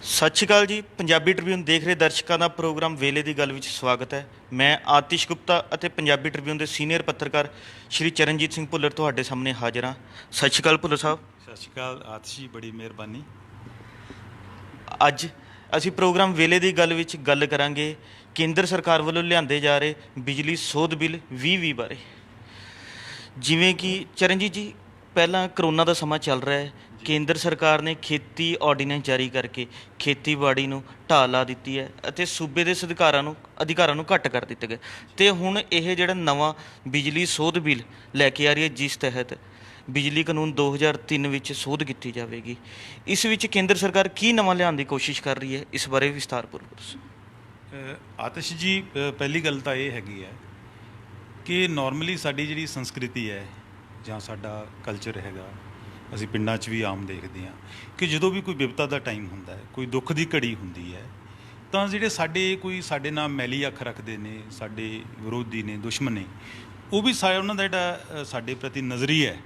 ਸਤਿ ਸ਼੍ਰੀ ਅਕਾਲ ਜੀ। ਪੰਜਾਬੀ ਟ੍ਰਿਬਿਊਨ ਦੇਖ ਰਹੇ ਦਰਸ਼ਕਾਂ ਦਾ ਪ੍ਰੋਗਰਾਮ ਵੇਲੇ ਦੀ ਗੱਲ ਵਿੱਚ ਸਵਾਗਤ ਹੈ। ਮੈਂ ਆਤਿਸ਼ ਗੁਪਤਾ ਅਤੇ ਪੰਜਾਬੀ ਟ੍ਰਿਬਿਊਨ ਦੇ ਸੀਨੀਅਰ ਪੱਤਰਕਾਰ ਸ਼੍ਰੀ ਚਰਨਜੀਤ ਸਿੰਘ ਭੁੱਲਰ ਤੁਹਾਡੇ ਸਾਹਮਣੇ ਹਾਜ਼ਰ ਹਾਂ। ਸਤਿ ਸ਼੍ਰੀ ਅਕਾਲ ਭੁੱਲਰ ਸਾਹਿਬ। ਸਤਿ ਸ਼੍ਰੀ ਅਕਾਲ ਆਤਿਸ਼ ਜੀ, ਬੜੀ ਮਿਹਰਬਾਨੀ। ਅੱਜ ਅਸੀਂ ਪ੍ਰੋਗਰਾਮ ਵੇਲੇ ਦੀ ਗੱਲ ਵਿੱਚ ਗੱਲ ਕਰਾਂਗੇ ਕੇਂਦਰ ਸਰਕਾਰ ਵੱਲੋਂ ਲਿਆਂਦੇ ਜਾ ਰਹੇ ਬਿਜਲੀ ਸੋਧ ਬਿੱਲ 2020 ਬਾਰੇ। ਜਿਵੇਂ ਕਿ ਚਰਨਜੀਤ ਜੀ, ਪਹਿਲਾਂ ਕਰੋਨਾ ਦਾ ਸਮਾਂ ਚੱਲ ਰਿਹਾ ਹੈ। ਕੇਂਦਰ ਸਰਕਾਰ ਨੇ ਖੇਤੀ ਆਰਡੀਨੈਂਸ ਜਾਰੀ ਕਰਕੇ ਖੇਤੀਬਾੜੀ ਨੂੰ ਢਾਹ ਲਾ ਦਿੱਤੀ ਹੈ ਅਤੇ ਸੂਬੇ ਦੇ ਅਧਿਕਾਰਾਂ ਨੂੰ ਘੱਟ ਕਰ ਦਿੱਤਾ ਗਿਆ। ਅਤੇ ਹੁਣ ਇਹ ਜਿਹੜਾ ਨਵਾਂ ਬਿਜਲੀ ਸੋਧ ਬਿੱਲ ਲੈ ਕੇ ਆ ਰਹੀ ਹੈ, ਜਿਸ ਤਹਿਤ ਬਿਜਲੀ ਕਾਨੂੰਨ 2003 ਵਿੱਚ ਸੋਧ ਕੀਤੀ ਜਾਵੇਗੀ। ਇਸ ਵਿੱਚ ਕੇਂਦਰ ਸਰਕਾਰ ਕੀ ਨਵਾਂ ਲਿਆਉਣ ਦੀ ਕੋਸ਼ਿਸ਼ ਕਰ ਰਹੀ ਹੈ, ਇਸ ਬਾਰੇ ਵਿਸਥਾਰਪੂਰਵਕ ਦੱਸੋ। ਆਤਿਸ਼ ਜੀ, ਪਹਿਲੀ ਗੱਲ ਤਾਂ ਇਹ ਹੈਗੀ ਹੈ ਕਿ ਨਾਰਮਲੀ ਸਾਡੀ ਜਿਹੜੀ ਸੰਸਕ੍ਰਿਤੀ ਹੈ ਜਾਂ ਸਾਡਾ ਕਲਚਰ ਹੈਗਾ, ਅਸੀਂ ਪਿੰਡਾਂ 'ਚ ਵੀ ਆਮ ਦੇਖਦੇ ਹਾਂ ਕਿ ਜਦੋਂ ਵੀ ਕੋਈ ਵਿਪਤਾ ਦਾ ਟਾਈਮ ਹੁੰਦਾ ਹੈ, ਕੋਈ ਦੁੱਖ ਦੀ ਘੜੀ ਹੁੰਦੀ ਹੈ, ਤਾਂ ਜਿਹੜੇ ਸਾਡੇ ਨਾਲ ਮੈਲੀ ਅੱਖ ਰੱਖਦੇ ਨੇ, ਸਾਡੇ ਵਿਰੋਧੀ ਨੇ, ਦੁਸ਼ਮਣ ਨੇ, ਉਹ ਵੀ ਉਹਨਾਂ ਦਾ ਜਿਹੜਾ ਸਾਡੇ ਪ੍ਰਤੀ ਨਜ਼ਰੀਆ ਹੈ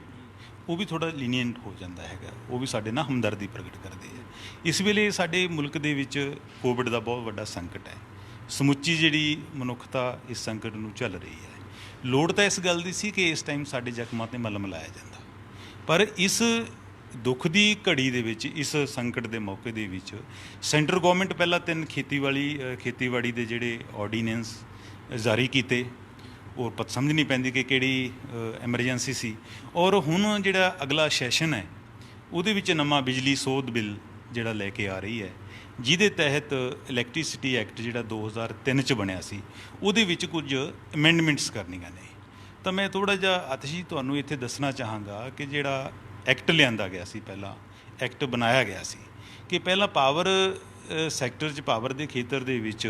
ਉਹ ਵੀ ਥੋੜ੍ਹਾ ਲੀਨੀਅੰਟ ਹੋ ਜਾਂਦਾ ਹੈਗਾ। ਉਹ ਵੀ ਸਾਡੇ ਨਾਲ ਹਮਦਰਦੀ ਪ੍ਰਗਟ ਕਰਦੇ ਹੈ। ਇਸ ਵੇਲੇ ਸਾਡੇ ਮੁਲਕ ਦੇ ਵਿੱਚ ਕੋਵਿਡ ਦਾ ਬਹੁਤ ਵੱਡਾ ਸੰਕਟ ਹੈ। ਸਮੁੱਚੀ ਜਿਹੜੀ ਮਨੁੱਖਤਾ ਇਸ ਸੰਕਟ ਨੂੰ ਝੱਲ ਰਹੀ ਹੈ। ਲੋੜ ਤਾਂ ਇਸ ਗੱਲ ਦੀ ਸੀ ਕਿ ਇਸ ਟਾਈਮ ਸਾਡੇ ਜ਼ਖਮਾਂ 'ਤੇ ਮਲਮ ਲਾਇਆ ਜਾਂਦਾ, ਪਰ ਇਸ ਦੁੱਖ ਦੀ ਘੜੀ ਦੇ ਵਿੱਚ, ਇਸ ਸੰਕਟ ਦੇ ਮੌਕੇ ਦੇ ਵਿੱਚ ਸੈਂਟਰ ਗੌਰਮੈਂਟ ਪਹਿਲਾਂ 3 ਖੇਤੀਬਾੜੀ ਦੇ ਜਿਹੜੇ ਆਰਡੀਨੈਂਸ ਜਾਰੀ ਕੀਤੇ, ਔਰ ਸਮਝ ਨਹੀਂ ਪੈਂਦੀ ਕਿ ਕਿਹੜੀ ਐਮਰਜੈਂਸੀ ਸੀ। ਔਰ ਹੁਣ ਜਿਹੜਾ ਅਗਲਾ ਸੈਸ਼ਨ ਹੈ ਉਹਦੇ ਵਿੱਚ ਨਵਾਂ ਬਿਜਲੀ ਸੋਧ ਬਿੱਲ ਜਿਹੜਾ ਲੈ ਕੇ ਆ ਰਹੀ ਹੈ, ਜਿਹਦੇ ਤਹਿਤ ਇਲੈਕਟ੍ਰੀਸਿਟੀ ਐਕਟ ਜਿਹੜਾ 2003 'ਚ ਬਣਿਆ ਸੀ, ਉਹਦੇ ਵਿੱਚ ਕੁਝ ਅਮੈਂਡਮੈਂਟਸ ਕਰਨੀਆਂ ਨੇ। ਤਾਂ ਮੈਂ ਥੋੜ੍ਹਾ ਜਿਹਾ ਆਤਿਸ਼ ਜੀ ਤੁਹਾਨੂੰ ਇੱਥੇ ਦੱਸਣਾ ਚਾਹਾਂਗਾ ਕਿ ਜਿਹੜਾ ਐਕਟ ਲਿਆਂਦਾ ਗਿਆ ਸੀ, ਪਹਿਲਾਂ ਐਕਟ ਬਣਾਇਆ ਗਿਆ ਸੀ ਕਿ ਪਹਿਲਾਂ ਪਾਵਰ ਸੈਕਟਰ 'ਚ, ਪਾਵਰ ਦੇ ਖੇਤਰ ਦੇ ਵਿੱਚ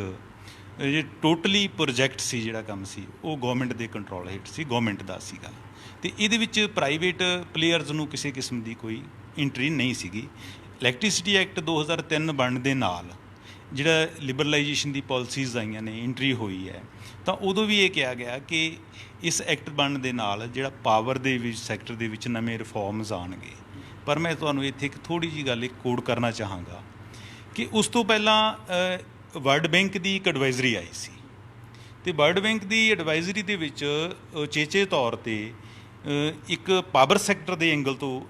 ਜੇ ਟੋਟਲੀ ਪ੍ਰੋਜੈਕਟ ਸੀ, ਜਿਹੜਾ ਕੰਮ ਸੀ ਉਹ ਗੌਰਮੈਂਟ ਦੇ ਕੰਟਰੋਲ ਹੇਠ ਸੀ, ਗੌਰਮੈਂਟ ਦਾ ਸੀਗਾ। ਅਤੇ ਇਹਦੇ ਵਿੱਚ ਪ੍ਰਾਈਵੇਟ ਪਲੇਅਰਸ ਨੂੰ ਕਿਸੇ ਕਿਸਮ ਦੀ ਕੋਈ ਐਂਟਰੀ ਨਹੀਂ ਸੀਗੀ। ਇਲੈਕਟ੍ਰੀਸਿਟੀ ਐਕਟ 2003 ਬਣਨ ਦੇ ਨਾਲ ਜਿਹੜਾ ਲਿਬਰਲਾਈਜੇਸ਼ਨ ਦੀ ਪਾਲਿਸੀਜ਼ ਆਈਆਂ ਨੇ, ਐਂਟਰੀ ਹੋਈ ਹੈ, ਤਾਂ ਉਦੋਂ ਵੀ ਇਹ ਕਿਹਾ ਗਿਆ ਕਿ ਇਸ ਐਕਟ ਬਣਨ ਦੇ ਨਾਲ ਜਿਹੜਾ ਪਾਵਰ ਦੇ ਵਿੱਚ ਸੈਕਟਰ ਦੇ ਵਿੱਚ ਨਵੇਂ ਰਿਫੋਰਮਸ ਆਉਣਗੇ। ਪਰ ਮੈਂ ਤੁਹਾਨੂੰ ਇੱਥੇ ਇੱਕ ਥੋੜ੍ਹੀ ਜਿਹੀ ਗੱਲ ਕੋਡ ਕਰਨਾ ਚਾਹਾਂਗਾ ਕਿ ਉਸ ਤੋਂ ਪਹਿਲਾਂ ਵਰਲਡ ਬੈਂਕ ਦੀ ਇੱਕ ਐਡਵਾਈਜ਼ਰੀ ਆਈ ਸੀ, ਅਤੇ ਵਰਲਡ ਬੈਂਕ ਦੀ ਐਡਵਾਈਜ਼ਰੀ ਦੇ ਵਿੱਚ ਉਚੇਚੇ ਤੌਰ 'ਤੇ ਇੱਕ ਪਾਵਰ ਸੈਕਟਰ ਦੇ ਐਂਗਲ ਤੋਂ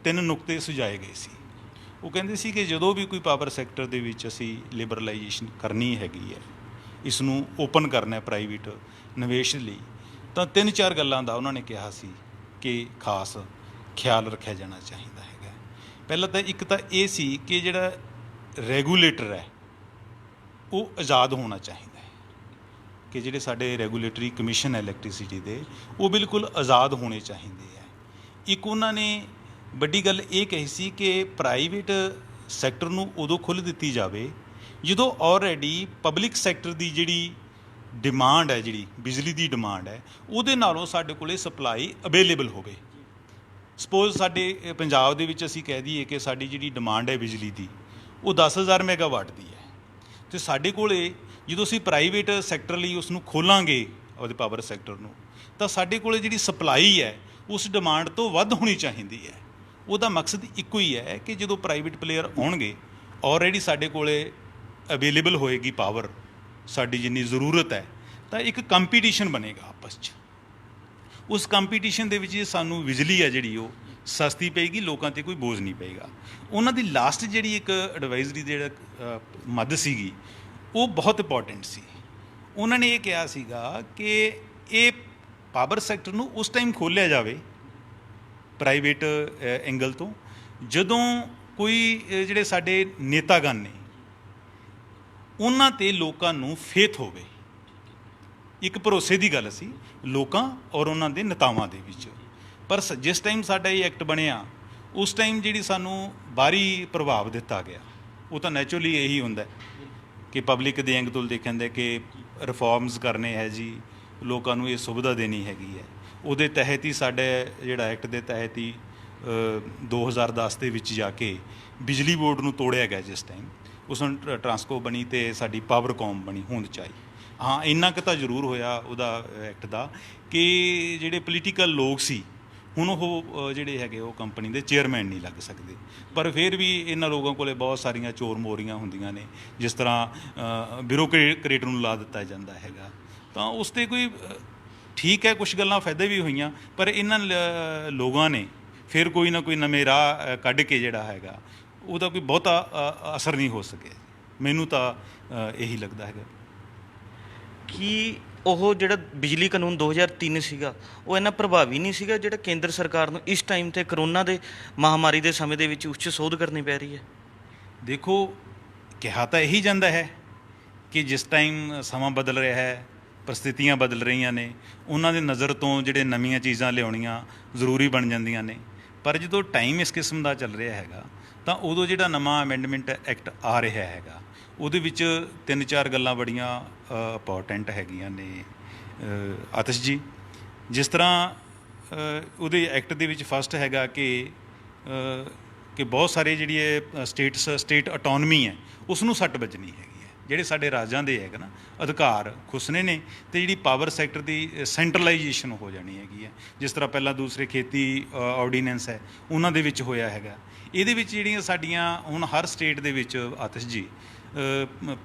3 ਨੁਕਤੇ ਸੁਝਾਏ ਗਏ ਸੀ। ਉਹ ਕਹਿੰਦੇ ਸੀ ਕਿ ਜਦੋਂ ਵੀ ਕੋਈ ਪਾਵਰ ਸੈਕਟਰ ਦੇ ਵਿੱਚ ਅਸੀਂ ਲਿਬਰਲਾਈਜੇਸ਼ਨ ਕਰਨੀ ਹੈਗੀ ਹੈ, ਇਸ ਨੂੰ ਓਪਨ ਕਰਨਾ ਪ੍ਰਾਈਵੇਟ ਨਿਵੇਸ਼ ਲਈ, ਤਾਂ 3-4 ਗੱਲਾਂ ਦਾ ਉਹਨਾਂ ਨੇ ਕਿਹਾ ਸੀ ਕਿ ਖਾਸ ਖਿਆਲ ਰੱਖਿਆ ਜਾਣਾ ਚਾਹੀਦਾ ਹੈਗਾ। ਪਹਿਲਾਂ ਤਾਂ ਇੱਕ ਤਾਂ ਇਹ ਸੀ ਕਿ ਜਿਹੜਾ ਰੈਗੂਲੇਟਰ ਹੈ ਉਹ ਆਜ਼ਾਦ ਹੋਣਾ ਚਾਹੀਦਾ ਹੈ, ਕਿ ਜਿਹੜੇ ਸਾਡੇ ਰੈਗੂਲੇਟਰੀ ਕਮਿਸ਼ਨ ਹੈ ਇਲੈਕਟ੍ਰੀਸਿਟੀ ਦੇ, ਉਹ ਬਿਲਕੁਲ ਆਜ਼ਾਦ ਹੋਣੇ ਚਾਹੀਦੇ ਹੈ। ਇੱਕ ਉਹਨਾਂ ਨੇ ਵੱਡੀ ਗੱਲ ਇਹ ਕਹੀ ਸੀ ਕਿ ਪ੍ਰਾਈਵੇਟ ਸੈਕਟਰ ਨੂੰ ਉਦੋਂ ਖੁੱਲ੍ਹ ਦਿੱਤੀ ਜਾਵੇ ਜਦੋਂ ਆਲਰੇਡੀ ਪਬਲਿਕ ਸੈਕਟਰ ਦੀ ਜਿਹੜੀ ਡਿਮਾਂਡ ਹੈ, ਜਿਹੜੀ ਬਿਜਲੀ ਦੀ ਡਿਮਾਂਡ ਹੈ, ਉਹਦੇ ਨਾਲੋਂ ਸਾਡੇ ਕੋਲ ਸਪਲਾਈ ਅਵੇਲੇਬਲ ਹੋਵੇ। ਸਪੋਜ਼ ਸਾਡੇ ਪੰਜਾਬ ਦੇ ਵਿੱਚ ਅਸੀਂ ਕਹਿ ਦਈਏ ਕਿ ਸਾਡੀ ਜਿਹੜੀ ਡਿਮਾਂਡ ਹੈ ਬਿਜਲੀ ਦੀ ਉਹ 10,000 ਮੈਗਾਵਾਟ ਦੀ ਹੈ, ਅਤੇ ਸਾਡੇ ਕੋਲ ਜਦੋਂ ਅਸੀਂ ਪ੍ਰਾਈਵੇਟ ਸੈਕਟਰ ਲਈ ਉਸ ਨੂੰ ਖੋਲਾਂਗੇ, ਉਹਦੇ ਪਾਵਰ ਸੈਕਟਰ ਨੂੰ, ਤਾਂ ਸਾਡੇ ਕੋਲ ਜਿਹੜੀ ਸਪਲਾਈ ਹੈ ਉਸ ਡਿਮਾਂਡ ਤੋਂ ਵੱਧ ਹੋਣੀ ਚਾਹੀਦੀ ਹੈ। ਉਹਦਾ ਮਕਸਦ ਇੱਕੋ ਹੀ ਹੈ ਕਿ ਜਦੋਂ ਪ੍ਰਾਈਵੇਟ ਪਲੇਅਰ ਆਉਣਗੇ, ਆਲਰੇਡੀ ਸਾਡੇ ਕੋਲ ਅਵੇਲੇਬਲ ਹੋਏਗੀ ਪਾਵਰ ਸਾਡੀ ਜਿੰਨੀ ਜ਼ਰੂਰਤ ਹੈ, ਤਾਂ ਇੱਕ ਕੰਪੀਟੀਸ਼ਨ ਬਣੇਗਾ ਆਪਸ 'ਚ। ਉਸ ਕੰਪੀਟੀਸ਼ਨ ਦੇ ਵਿੱਚ ਸਾਨੂੰ ਬਿਜਲੀ ਹੈ ਜਿਹੜੀ ਉਹ ਸਸਤੀ ਪਏਗੀ, ਲੋਕਾਂ 'ਤੇ ਕੋਈ ਬੋਝ ਨਹੀਂ ਪਏਗਾ। ਉਹਨਾਂ ਦੀ ਲਾਸਟ ਜਿਹੜੀ ਇੱਕ ਐਡਵਾਈਜ਼ਰੀ ਜਿਹੜਾ ਮੱਦ ਸੀਗੀ ਉਹ ਬਹੁਤ ਇੰਪੋਰਟੈਂਟ ਸੀ। ਉਹਨਾਂ ਨੇ ਇਹ ਕਿਹਾ ਸੀਗਾ ਕਿ ਇਹ ਪਾਵਰ ਸੈਕਟਰ ਨੂੰ ਉਸ ਟਾਈਮ ਖੋਲ੍ਹਿਆ ਜਾਵੇ ਪ੍ਰਾਈਵੇਟ ਐਂਗਲ ਤੋਂ ਜਦੋਂ ਕੋਈ ਜਿਹੜੇ ਸਾਡੇ ਨੇਤਾਗਣ ਨੇ ਉਹਨਾਂ 'ਤੇ ਲੋਕਾਂ ਨੂੰ ਫੇਥ ਹੋਵੇ। ਇੱਕ ਭਰੋਸੇ ਦੀ ਗੱਲ ਸੀ ਲੋਕਾਂ ਔਰ ਉਹਨਾਂ ਦੇ ਨੇਤਾਵਾਂ ਦੇ ਵਿੱਚ। ਪਰ ਜਿਸ ਟਾਈਮ ਸਾਡਾ ਇਹ ਐਕਟ ਬਣਿਆ, ਉਸ ਟਾਈਮ ਜਿਹੜੀ ਸਾਨੂੰ ਬਾਹਰੀ ਪ੍ਰਭਾਵ ਦਿੱਤਾ ਗਿਆ, ਉਹ ਤਾਂ ਨੈਚੁਰਲੀ ਇਹੀ ਹੁੰਦਾ ਕਿ ਪਬਲਿਕ ਦੇ ਐਂਗਲ ਤੋਂ ਦੇਖਣ ਦੇ ਕਿ ਰਿਫੋਰਮਸ ਕਰਨੇ ਹੈ ਜੀ, ਲੋਕਾਂ ਨੂੰ ਇਹ ਸੁਵਿਧਾ ਦੇਣੀ ਹੈਗੀ ਹੈ। ਉਹਦੇ ਤਹਿਤ ਹੀ ਸਾਡੇ ਜਿਹੜਾ ਐਕਟ ਦੇ ਤਹਿਤ ਹੀ 2010 ਦੇ ਵਿੱਚ ਜਾ ਕੇ ਬਿਜਲੀ ਬੋਰਡ ਨੂੰ ਤੋੜਿਆ ਗਿਆ। ਜਿਸ ਟਾਈਮ ਉਸ ਨੂੰ ਟਰਾਂਸਕੋ ਬਣੀ ਅਤੇ ਸਾਡੀ ਪਾਵਰਕੌਮ ਬਣੀ ਹੋਂਦ 'ਚ ਆਈ। ਹਾਂ, ਇੰਨਾ ਕੁ ਤਾਂ ਜ਼ਰੂਰ ਹੋਇਆ ਉਹਦਾ ਐਕਟ ਦਾ ਕਿ ਜਿਹੜੇ ਪੋਲੀਟੀਕਲ ਲੋਕ ਸੀ ਹੁਣ ਉਹ ਜਿਹੜੇ ਹੈਗੇ ਉਹ ਕੰਪਨੀ ਦੇ ਚੇਅਰਮੈਨ ਨਹੀਂ ਲੱਗ ਸਕਦੇ। ਪਰ ਫਿਰ ਵੀ ਇਹਨਾਂ ਲੋਕਾਂ ਕੋਲੇ ਬਹੁਤ ਸਾਰੀਆਂ ਚੋਰ ਮੋਰੀਆਂ ਹੁੰਦੀਆਂ ਨੇ, ਜਿਸ ਤਰ੍ਹਾਂ ਬਿਊਰੋਕਰੇਟ ਨੂੰ ਲਾ ਦਿੱਤਾ ਜਾਂਦਾ ਹੈਗਾ। ਤਾਂ ਉਸ 'ਤੇ ਕੋਈ ਠੀਕ ਹੈ, ਕੁਛ ਗੱਲਾਂ ਫਾਇਦੇ ਵੀ ਹੋਈਆਂ, ਪਰ ਇਹਨਾਂ ਲੋਕਾਂ ਨੇ ਫਿਰ ਕੋਈ ਨਾ ਕੋਈ ਨਵੇਂ ਰਾਹ ਕੱਢ ਕੇ ਜਿਹੜਾ ਹੈਗਾ ਉਹਦਾ ਕੋਈ ਬਹੁਤਾ ਅਸਰ ਨਹੀਂ ਹੋ ਸਕਿਆ। ਮੈਨੂੰ ਤਾਂ ਇਹੀ ਲੱਗਦਾ ਹੈਗਾ ਕਿ ਉਹ ਜਿਹੜਾ ਬਿਜਲੀ ਕਾਨੂੰਨ 2003 ਸੀਗਾ ਉਹ ਇੰਨਾ ਪ੍ਰਭਾਵੀ ਨਹੀਂ ਸੀਗਾ, ਜਿਹੜਾ ਕੇਂਦਰ ਸਰਕਾਰ ਨੂੰ ਇਸ ਟਾਈਮ 'ਤੇ ਕਰੋਨਾ ਦੇ ਮਹਾਮਾਰੀ ਦੇ ਸਮੇਂ ਦੇ ਵਿੱਚ ਉਸ 'ਚ ਸੋਧ ਕਰਨੀ ਪੈ ਰਹੀ ਹੈ। ਦੇਖੋ, ਕਿਹਾ ਤਾਂ ਇਹੀ ਜਾਂਦਾ ਹੈ ਕਿ ਜਿਸ ਟਾਈਮ ਸਮਾਂ ਬਦਲ ਰਿਹਾ ਹੈ, ਪ੍ਰਸਥਿਤੀਆਂ ਬਦਲ ਰਹੀਆਂ ਨੇ, ਉਹਨਾਂ ਦੀ ਨਜ਼ਰ ਤੋਂ ਜਿਹੜੇ ਨਵੀਆਂ ਚੀਜ਼ਾਂ ਲਿਆਉਣੀਆਂ ਜ਼ਰੂਰੀ ਬਣ ਜਾਂਦੀਆਂ ਨੇ। ਪਰ ਜਦੋਂ ਟਾਈਮ ਇਸ ਕਿਸਮ ਦਾ ਚੱਲ ਰਿਹਾ ਹੈਗਾ ਤਾਂ ਉਦੋਂ ਜਿਹੜਾ ਨਵਾਂ ਅਮੈਂਡਮੈਂਟ ਐਕਟ ਆ ਰਿਹਾ ਹੈਗਾ ਉਹਦੇ ਵਿੱਚ 3-4 ਗੱਲਾਂ ਬੜੀਆਂ ਇੰਪੋਰਟੈਂਟ ਹੈਗੀਆਂ ਨੇ ਆਤਿਸ਼ ਜੀ। ਜਿਸ ਤਰ੍ਹਾਂ ਉਹਦੇ ਐਕਟ ਦੇ ਵਿੱਚ ਫਸਟ ਹੈਗਾ ਕਿ ਬਹੁਤ ਸਾਰੇ ਜਿਹੜੀ ਇਹ ਸਟੇਟ ਆਟੋਨਮੀ ਹੈ ਉਸ ਨੂੰ ਸੱਟ ਵੱਜਣੀ ਹੈਗੀ ਹੈ। ਜਿਹੜੇ ਸਾਡੇ ਰਾਜਾਂ ਦੇ ਹੈਗਾ ਨਾ ਅਧਿਕਾਰ ਖੁੱਸਣੇ ਨੇ, ਅਤੇ ਜਿਹੜੀ ਪਾਵਰ ਸੈਕਟਰ ਦੀ ਸੈਂਟਰਲਾਈਜੇਸ਼ਨ ਹੋ ਜਾਣੀ ਹੈਗੀ ਹੈ। ਜਿਸ ਤਰ੍ਹਾਂ ਪਹਿਲਾਂ ਦੂਸਰੇ ਖੇਤੀ ਆਰਡੀਨੈਂਸ ਹੈ ਉਹਨਾਂ ਦੇ ਵਿੱਚ ਹੋਇਆ ਹੈਗਾ। ਇਹਦੇ ਵਿੱਚ ਜਿਹੜੀਆਂ ਸਾਡੀਆਂ ਹੁਣ ਹਰ ਸਟੇਟ ਦੇ ਵਿੱਚ ਆਤਿਸ਼ ਜੀ,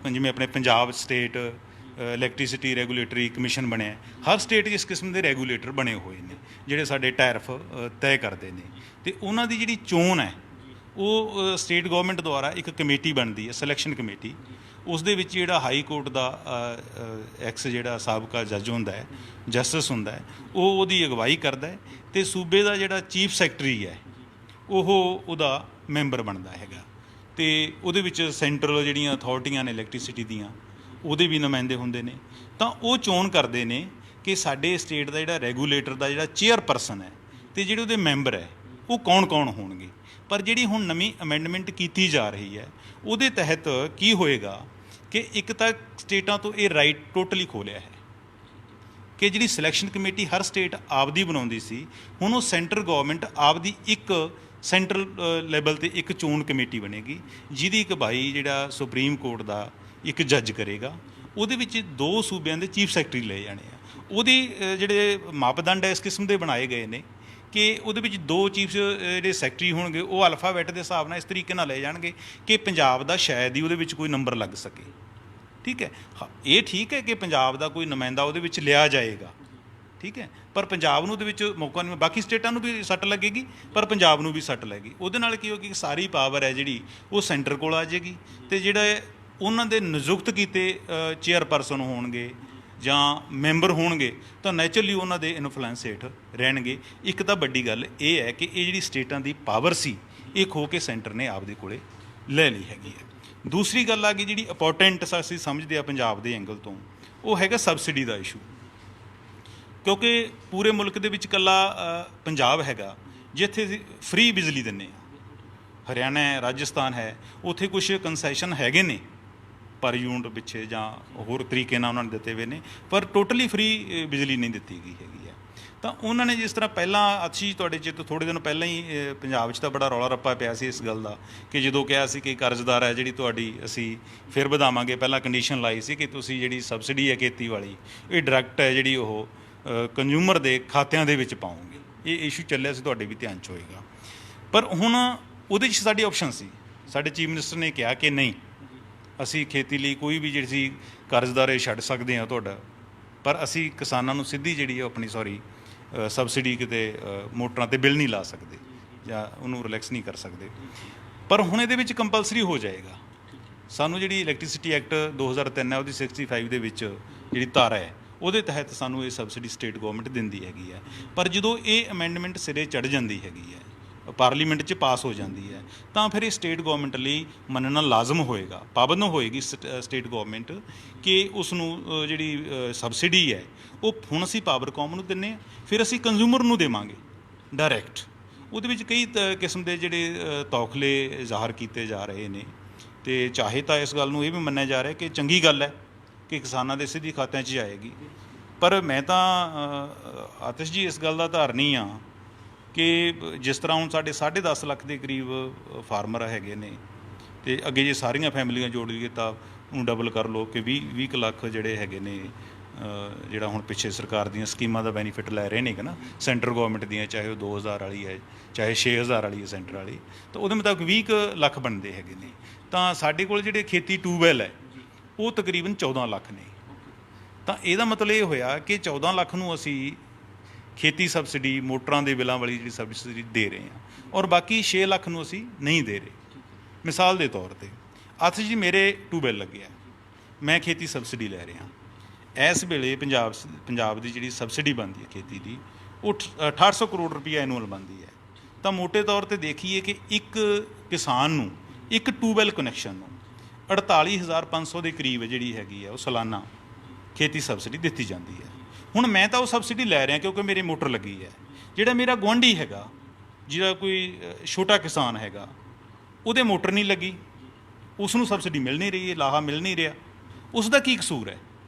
ਜਿਵੇਂ ਆਪਣੇ Punjab state electricity regulatory commission ਬਣਿਆ, ਹਰ ਸਟੇਟ 'ਚ ਇਸ ਕਿਸਮ ਦੇ ਰੈਗੂਲੇਟਰ ਬਣੇ ਹੋਏ ਨੇ ਜਿਹੜੇ ਸਾਡੇ ਟੈਰਿਫ ਤੈਅ ਕਰਦੇ ਨੇ। ਅਤੇ ਉਹਨਾਂ ਦੀ ਜਿਹੜੀ ਚੋਣ ਹੈ ਉਹ ਸਟੇਟ ਗੌਰਮੈਂਟ ਦੁਆਰਾ ਇੱਕ ਕਮੇਟੀ ਬਣਦੀ ਹੈ, ਸਿਲੈਕਸ਼ਨ ਕਮੇਟੀ। ਉਸ ਦੇ ਵਿੱਚ ਜਿਹੜਾ ਹਾਈ ਕੋਰਟ ਦਾ ਜਿਹੜਾ ਸਾਬਕਾ ਜੱਜ ਹੁੰਦਾ ਹੈ, ਜਸਟਿਸ ਹੁੰਦਾ ਹੈ, ਉਹ ਉਹਦੀ ਅਗਵਾਈ ਕਰਦਾ ਹੈ, ਅਤੇ ਸੂਬੇ ਦਾ ਜਿਹੜਾ ਚੀਫ ਸੈਕਟਰੀ ਹੈ ਉਹ ਉਹਦਾ ਮੈਂਬਰ ਬਣਦਾ ਹੈਗਾ। ਅਤੇ ਉਹਦੇ ਵਿੱਚ ਸੈਂਟਰਲ ਜਿਹੜੀਆਂ ਅਥਾਰਟੀਆਂ ਨੇ ਇਲੈਕਟ੍ਰੀਸਿਟੀ ਦੀਆਂ ਉਹਦੇ ਵੀ ਨੁਮਾਇੰਦੇ ਹੁੰਦੇ ਨੇ। ਤਾਂ ਉਹ ਚੋਣ ਕਰਦੇ ਨੇ ਕਿ ਸਾਡੇ ਸਟੇਟ ਦਾ ਜਿਹੜਾ ਰੈਗੂਲੇਟਰ ਦਾ ਜਿਹੜਾ ਚੇਅਰਪਰਸਨ ਹੈ ਅਤੇ ਜਿਹੜੇ ਉਹਦੇ ਮੈਂਬਰ ਹੈ ਉਹ ਕੌਣ ਹੋਣਗੇ। ਪਰ ਜਿਹੜੀ ਹੁਣ ਨਵੀਂ ਅਮੈਂਡਮੈਂਟ ਕੀਤੀ ਜਾ ਰਹੀ ਹੈ ਉਹਦੇ ਤਹਿਤ ਕੀ ਹੋਏਗਾ ਕਿ ਇੱਕ ਤਾਂ ਸਟੇਟਾਂ ਤੋਂ ਇਹ ਰਾਈਟ ਟੋਟਲੀ ਖੋਹ ਲਿਆ ਹੈ ਕਿ ਜਿਹੜੀ ਸਿਲੈਕਸ਼ਨ ਕਮੇਟੀ ਹਰ ਸਟੇਟ ਆਪਦੀ ਬਣਾਉਂਦੀ ਸੀ, ਹੁਣ ਉਹ ਸੈਂਟਰ ਗੌਰਮੈਂਟ ਆਪਦੀ ਇੱਕ ਸੈਂਟਰਲ ਲੈਵਲ 'ਤੇ ਇੱਕ ਚੋਣ ਕਮੇਟੀ ਬਣੇਗੀ ਜਿਹਦੀ ਅਗਵਾਈ ਜਿਹੜਾ ਸੁਪਰੀਮ ਕੋਰਟ ਦਾ ਇੱਕ ਜੱਜ ਕਰੇਗਾ। ਉਹਦੇ ਵਿੱਚ 2 ਸੂਬਿਆਂ ਦੇ ਚੀਫ ਸੈਕਟਰੀ ਲਏ ਜਾਣੇ ਆ। ਉਹਦੇ ਜਿਹੜੇ ਮਾਪਦੰਡ ਹੈ ਇਸ ਕਿਸਮ ਦੇ ਬਣਾਏ ਗਏ ਨੇ ਕਿ ਉਹਦੇ ਵਿੱਚ 2 ਚੀਫ ਜਿਹੜੇ ਸੈਕਟਰੀ ਹੋਣਗੇ ਉਹ ਅਲਫਾਬੈਟ ਦੇ ਹਿਸਾਬ ਨਾਲ ਇਸ ਤਰੀਕੇ ਨਾਲ ਲਏ ਜਾਣਗੇ ਕਿ ਪੰਜਾਬ ਦਾ ਸ਼ਾਇਦ ਹੀ ਉਹਦੇ ਵਿੱਚ ਕੋਈ ਨੰਬਰ ਲੱਗ ਸਕੇ। ਠੀਕ ਹੈ, ਇਹ ਠੀਕ ਹੈ ਕਿ ਪੰਜਾਬ ਦਾ ਕੋਈ ਨੁਮਾਇੰਦਾ ਉਹਦੇ ਵਿੱਚ ਲਿਆ ਜਾਏਗਾ, ਠੀਕ ਹੈ, ਪਰ ਪੰਜਾਬ ਨੂੰ ਉਹਦੇ ਵਿੱਚ ਮੌਕਾ ਨਹੀਂ। ਬਾਕੀ ਸਟੇਟਾਂ ਨੂੰ ਵੀ ਸੱਟ ਲੱਗੇਗੀ ਪਰ ਪੰਜਾਬ ਨੂੰ ਵੀ ਸੱਟ ਲੱਗੀ। ਉਹਦੇ ਨਾਲ ਕੀ ਹੋਵੇਗੀ, ਸਾਰੀ ਪਾਵਰ ਹੈ ਜਿਹੜੀ ਉਹ ਸੈਂਟਰ ਕੋਲ ਆ ਜਾਏਗੀ, ਅਤੇ ਜਿਹੜਾ ਉਹਨਾਂ ਦੇ ਨਿਯੁਕਤ ਕੀਤੇ ਚੇਅਰਪਰਸਨ ਹੋਣਗੇ ਜਾਂ ਮੈਂਬਰ ਹੋਣਗੇ ਤਾਂ ਨੈਚੁਰਲੀ ਉਹਨਾਂ ਦੇ ਇਨਫਲੂਐਂਸ ਹੇਠ ਰਹਿਣਗੇ। ਇੱਕ ਤਾਂ ਵੱਡੀ ਗੱਲ ਇਹ ਹੈ ਕਿ ਇਹ ਜਿਹੜੀ ਸਟੇਟਾਂ ਦੀ ਪਾਵਰ ਸੀ ਇਹ ਖੋ ਕੇ ਸੈਂਟਰ ਨੇ ਆਪਦੇ ਕੋਲੇ ਲੈ ਲਈ ਹੈਗੀ ਹੈ। ਦੂਸਰੀ ਗੱਲ ਆ ਗਈ ਜਿਹੜੀ ਇੰਪੋਰਟੈਂਟ ਅਸੀਂ ਸਮਝਦੇ ਆ ਪੰਜਾਬ ਦੇ ਐਂਗਲ ਤੋਂ, ਉਹ ਹੈਗਾ ਸਬਸਿਡੀ ਦਾ ਇਸ਼ੂ। ਕਿਉਂਕਿ ਪੂਰੇ ਮੁਲਕ ਦੇ ਵਿੱਚ ਇਕੱਲਾ ਪੰਜਾਬ ਹੈਗਾ ਜਿੱਥੇ ਅਸੀਂ ਫ੍ਰੀ ਬਿਜਲੀ ਦਿੰਦੇ ਹਾਂ। ਹਰਿਆਣਾ ਹੈ, ਰਾਜਸਥਾਨ ਹੈ, ਉੱਥੇ ਕੁਛ ਕੰਸੈਸ਼ਨ ਹੈਗੇ ਨੇ ਪਰ ਯੂਨਿਟ ਪਿੱਛੇ ਜਾਂ ਹੋਰ ਤਰੀਕੇ ਨਾਲ ਉਹਨਾਂ ਨੇ ਦਿੱਤੇ ਹੋਏ ਨੇ, ਪਰ ਟੋਟਲੀ ਫ੍ਰੀ ਬਿਜਲੀ ਨਹੀਂ ਦਿੱਤੀ ਗਈ ਹੈਗੀ ਹੈ। ਤਾਂ ਉਹਨਾਂ ਨੇ ਜਿਸ ਤਰ੍ਹਾਂ ਪਹਿਲਾਂ ਅਸੀਂ ਤੁਹਾਡੇ ਚਿੱਤ ਥੋੜ੍ਹੇ ਦਿਨ ਪਹਿਲਾਂ ਹੀ ਪੰਜਾਬ 'ਚ ਤਾਂ ਬੜਾ ਰੌਲਾ ਰੱਪਾ ਪਿਆ ਸੀ ਇਸ ਗੱਲ ਦਾ ਕਿ ਜਦੋਂ ਕਿਹਾ ਸੀ ਕਿ ਕਰਜ਼ਦਾਰ ਹੈ ਜਿਹੜੀ ਤੁਹਾਡੀ ਅਸੀਂ ਫਿਰ ਵਧਾਵਾਂਗੇ, ਪਹਿਲਾਂ ਕੰਡੀਸ਼ਨ ਲਾਈ ਸੀ ਕਿ ਤੁਸੀਂ ਜਿਹੜੀ ਸਬਸਿਡੀ ਹੈ ਖੇਤੀ ਵਾਲੀ ਇਹ ਡਾਇਰੈਕਟ ਹੈ ਜਿਹੜੀ ਉਹ ਕੰਜ਼ਿਊਮਰ ਦੇ ਖਾਤਿਆਂ ਦੇ ਵਿੱਚ ਪਾਓਗੇ। ਇਹ ਇਸ਼ੂ ਚੱਲਿਆ ਸੀ, ਤੁਹਾਡੇ ਵੀ ਧਿਆਨ 'ਚ ਹੋਏਗਾ। ਪਰ ਹੁਣ ਉਹਦੇ 'ਚ ਸਾਡੀ ਆਪਸ਼ਨ ਸੀ, ਸਾਡੇ ਚੀਫ ਮਿਨਿਸਟਰ ਨੇ ਕਿਹਾ ਕਿ ਨਹੀਂ, ਅਸੀਂ ਖੇਤੀ ਲਈ ਕੋਈ ਵੀ ਜਿਹੜੀ ਕਰਜ਼ਦਾਰ ਛੱਡ ਸਕਦੇ ਹਾਂ ਤੁਹਾਡਾ, ਪਰ ਅਸੀਂ ਕਿਸਾਨਾਂ ਨੂੰ ਸਿੱਧੀ ਜਿਹੜੀ ਆਪਣੀ ਸਬਸਿਡੀ ਕਿਤੇ ਮੋਟਰਾਂ 'ਤੇ ਬਿੱਲ ਨਹੀਂ ਲਾ ਸਕਦੇ ਜਾਂ ਉਹਨੂੰ ਰਿਲੈਕਸ ਨਹੀਂ ਕਰ ਸਕਦੇ। ਪਰ ਹੁਣ ਇਹਦੇ ਵਿੱਚ ਕੰਪਲਸਰੀ ਹੋ ਜਾਏਗਾ। ਸਾਨੂੰ ਜਿਹੜੀ ਇਲੈਕਟ੍ਰੀਸਿਟੀ ਐਕਟ 2003 ਹੈ ਉਹਦੀ 65 ਦੇ ਵਿੱਚ ਜਿਹੜੀ ਧਾਰਾ ਹੈ ਉਹਦੇ ਤਹਿਤ ਸਾਨੂੰ ਇਹ ਸਬਸਿਡੀ ਸਟੇਟ ਗੌਰਮੈਂਟ ਦਿੰਦੀ ਹੈਗੀ ਹੈ। ਪਰ ਜਦੋਂ ਇਹ ਅਮੈਂਡਮੈਂਟ ਸਿਰੇ ਚੜ੍ਹ ਜਾਂਦੀ ਹੈਗੀ ਹੈ, ਪਾਰਲੀਮੈਂਟ 'ਚ ਪਾਸ ਹੋ ਜਾਂਦੀ ਹੈ, ਤਾਂ ਫਿਰ ਇਹ ਸਟੇਟ ਗੌਰਮੈਂਟ ਲਈ ਮੰਨਣਾ ਲਾਜ਼ਮ ਹੋਏਗਾ, ਪਾਬੰਦ ਹੋਏਗੀ ਸਟੇਟ ਗੌਰਮੈਂਟ ਕਿ ਉਸ ਨੂੰ ਜਿਹੜੀ ਸਬਸਿਡੀ ਹੈ ਉਹ ਹੁਣ ਅਸੀਂ ਪਾਵਰਕੌਮ ਨੂੰ ਦਿੰਦੇ ਹਾਂ, ਫਿਰ ਅਸੀਂ ਕੰਜ਼ਿਊਮਰ ਨੂੰ ਦੇਵਾਂਗੇ ਡਾਇਰੈਕਟ। ਉਹਦੇ ਵਿੱਚ ਕਈ ਕਿਸਮ ਦੇ ਜਿਹੜੇ ਤੌਖਲੇ ਜ਼ਾਹਰ ਕੀਤੇ ਜਾ ਰਹੇ ਨੇ, ਅਤੇ ਚਾਹੇ ਤਾਂ ਇਸ ਗੱਲ ਨੂੰ ਇਹ ਵੀ ਮੰਨਿਆ ਜਾ ਰਿਹਾ ਕਿ ਚੰਗੀ ਗੱਲ ਹੈ ਕਿ ਕਿਸਾਨਾਂ ਦੇ ਸਿੱਧੀ ਖਾਤਿਆਂ 'ਚ ਜਾਏਗੀ, ਪਰ ਮੈਂ ਤਾਂ ਆਤਿਸ਼ ਜੀ ਇਸ ਗੱਲ ਦਾ ਧਾਰਨੀ ਹਾਂ ਕਿ ਜਿਸ ਤਰ੍ਹਾਂ ਹੁਣ ਸਾਡੇ 10.5 ਲੱਖ ਦੇ ਕਰੀਬ ਫਾਰਮਰ ਹੈਗੇ ਨੇ, ਅਤੇ ਅੱਗੇ ਜੇ ਸਾਰੀਆਂ ਫੈਮਲੀਆਂ ਜੋੜ ਲਈਏ ਤਾਂ ਉਹਨੂੰ ਡਬਲ ਕਰ ਲਓ ਕਿ 20 ਲੱਖ ਜਿਹੜੇ ਹੈਗੇ ਨੇ ਜਿਹੜਾ ਹੁਣ ਪਿੱਛੇ ਸਰਕਾਰ ਦੀਆਂ ਸਕੀਮਾਂ ਦਾ ਬੈਨੀਫਿਟ ਲੈ ਰਹੇ ਨੇ ਕਿ ਨਾ, ਸੈਂਟਰ ਗੌਰਮੈਂਟ ਦੀਆਂ, ਚਾਹੇ ਉਹ 2000 ਵਾਲੀ ਹੈ, ਚਾਹੇ 6000 ਵਾਲੀ ਹੈ ਸੈਂਟਰ ਵਾਲੀ, ਤਾਂ ਉਹਦੇ ਮੁਤਾਬਕ 20 ਕੁ ਲੱਖ ਬਣਦੇ ਹੈਗੇ ਨੇ। ਤਾਂ ਸਾਡੇ ਕੋਲ ਜਿਹੜੇ ਖੇਤੀ ਟਿਊਬਵੈੱਲ ਹੈ ਉਹ ਤਕਰੀਬਨ 14 ਲੱਖ ਨੇ। ਤਾਂ ਇਹਦਾ ਮਤਲਬ ਇਹ ਹੋਇਆ ਕਿ 14 ਲੱਖ ਨੂੰ ਅਸੀਂ ਖੇਤੀ ਸਬਸਿਡੀ, ਮੋਟਰਾਂ ਦੇ ਬਿੱਲਾਂ ਵਾਲੀ ਜਿਹੜੀ ਸਬਸਿਡੀ ਦੇ ਰਹੇ ਹਾਂ, ਔਰ ਬਾਕੀ 6 ਲੱਖ ਨੂੰ ਅਸੀਂ ਨਹੀਂ ਦੇ ਰਹੇ। ਮਿਸਾਲ ਦੇ ਤੌਰ 'ਤੇ ਅੱਜ ਜੀ ਮੇਰੇ ਟਿਊਬਵੈੱਲ ਲੱਗਿਆ, ਮੈਂ ਖੇਤੀ ਸਬਸਿਡੀ ਲੈ ਰਿਹਾ। ਇਸ ਵੇਲੇ ਪੰਜਾਬ ਦੀ ਜਿਹੜੀ ਸਬਸਿਡੀ ਬਣਦੀ ਹੈ ਖੇਤੀ ਦੀ, ਉਹ 6800 ਕਰੋੜ ਰੁਪਈਆ ਐਨੂਅਲ ਬਣਦੀ ਹੈ। ਤਾਂ ਮੋਟੇ ਤੌਰ 'ਤੇ ਦੇਖੀਏ ਕਿ ਇੱਕ ਕਿਸਾਨ ਨੂੰ ਇੱਕ ਟਿਊਬਵੈੱਲ ਕਨੈਕਸ਼ਨ ਨੂੰ 48500 ਦੇ ਕਰੀਬ ਜਿਹੜੀ ਹੈਗੀ ਹੈ ਉਹ ਸਾਲਾਨਾ ਖੇਤੀ ਸਬਸਿਡੀ ਦਿੱਤੀ ਜਾਂਦੀ ਹੈ। ਹੁਣ ਮੈਂ ਤਾਂ ਉਹ ਸਬਸਿਡੀ ਲੈ ਰਿਹਾ ਕਿਉਂਕਿ ਮੇਰੀ ਮੋਟਰ ਲੱਗੀ ਹੈ। ਜਿਹੜਾ ਮੇਰਾ ਗੁਆਂਢੀ ਹੈਗਾ, ਜਿਹੜਾ ਕੋਈ ਛੋਟਾ ਕਿਸਾਨ ਹੈਗਾ, ਉਹਦੇ ਮੋਟਰ ਨਹੀਂ ਲੱਗੀ, ਉਸ ਨੂੰ ਸਬਸਿਡੀ ਮਿਲ ਨਹੀਂ ਰਹੀ ਹੈ, ਲਾਹਾ ਮਿਲ ਨਹੀਂ ਰਿਹਾ। ਉਸ ਦਾ ਕੀ ਕਸੂਰ ਹੈ?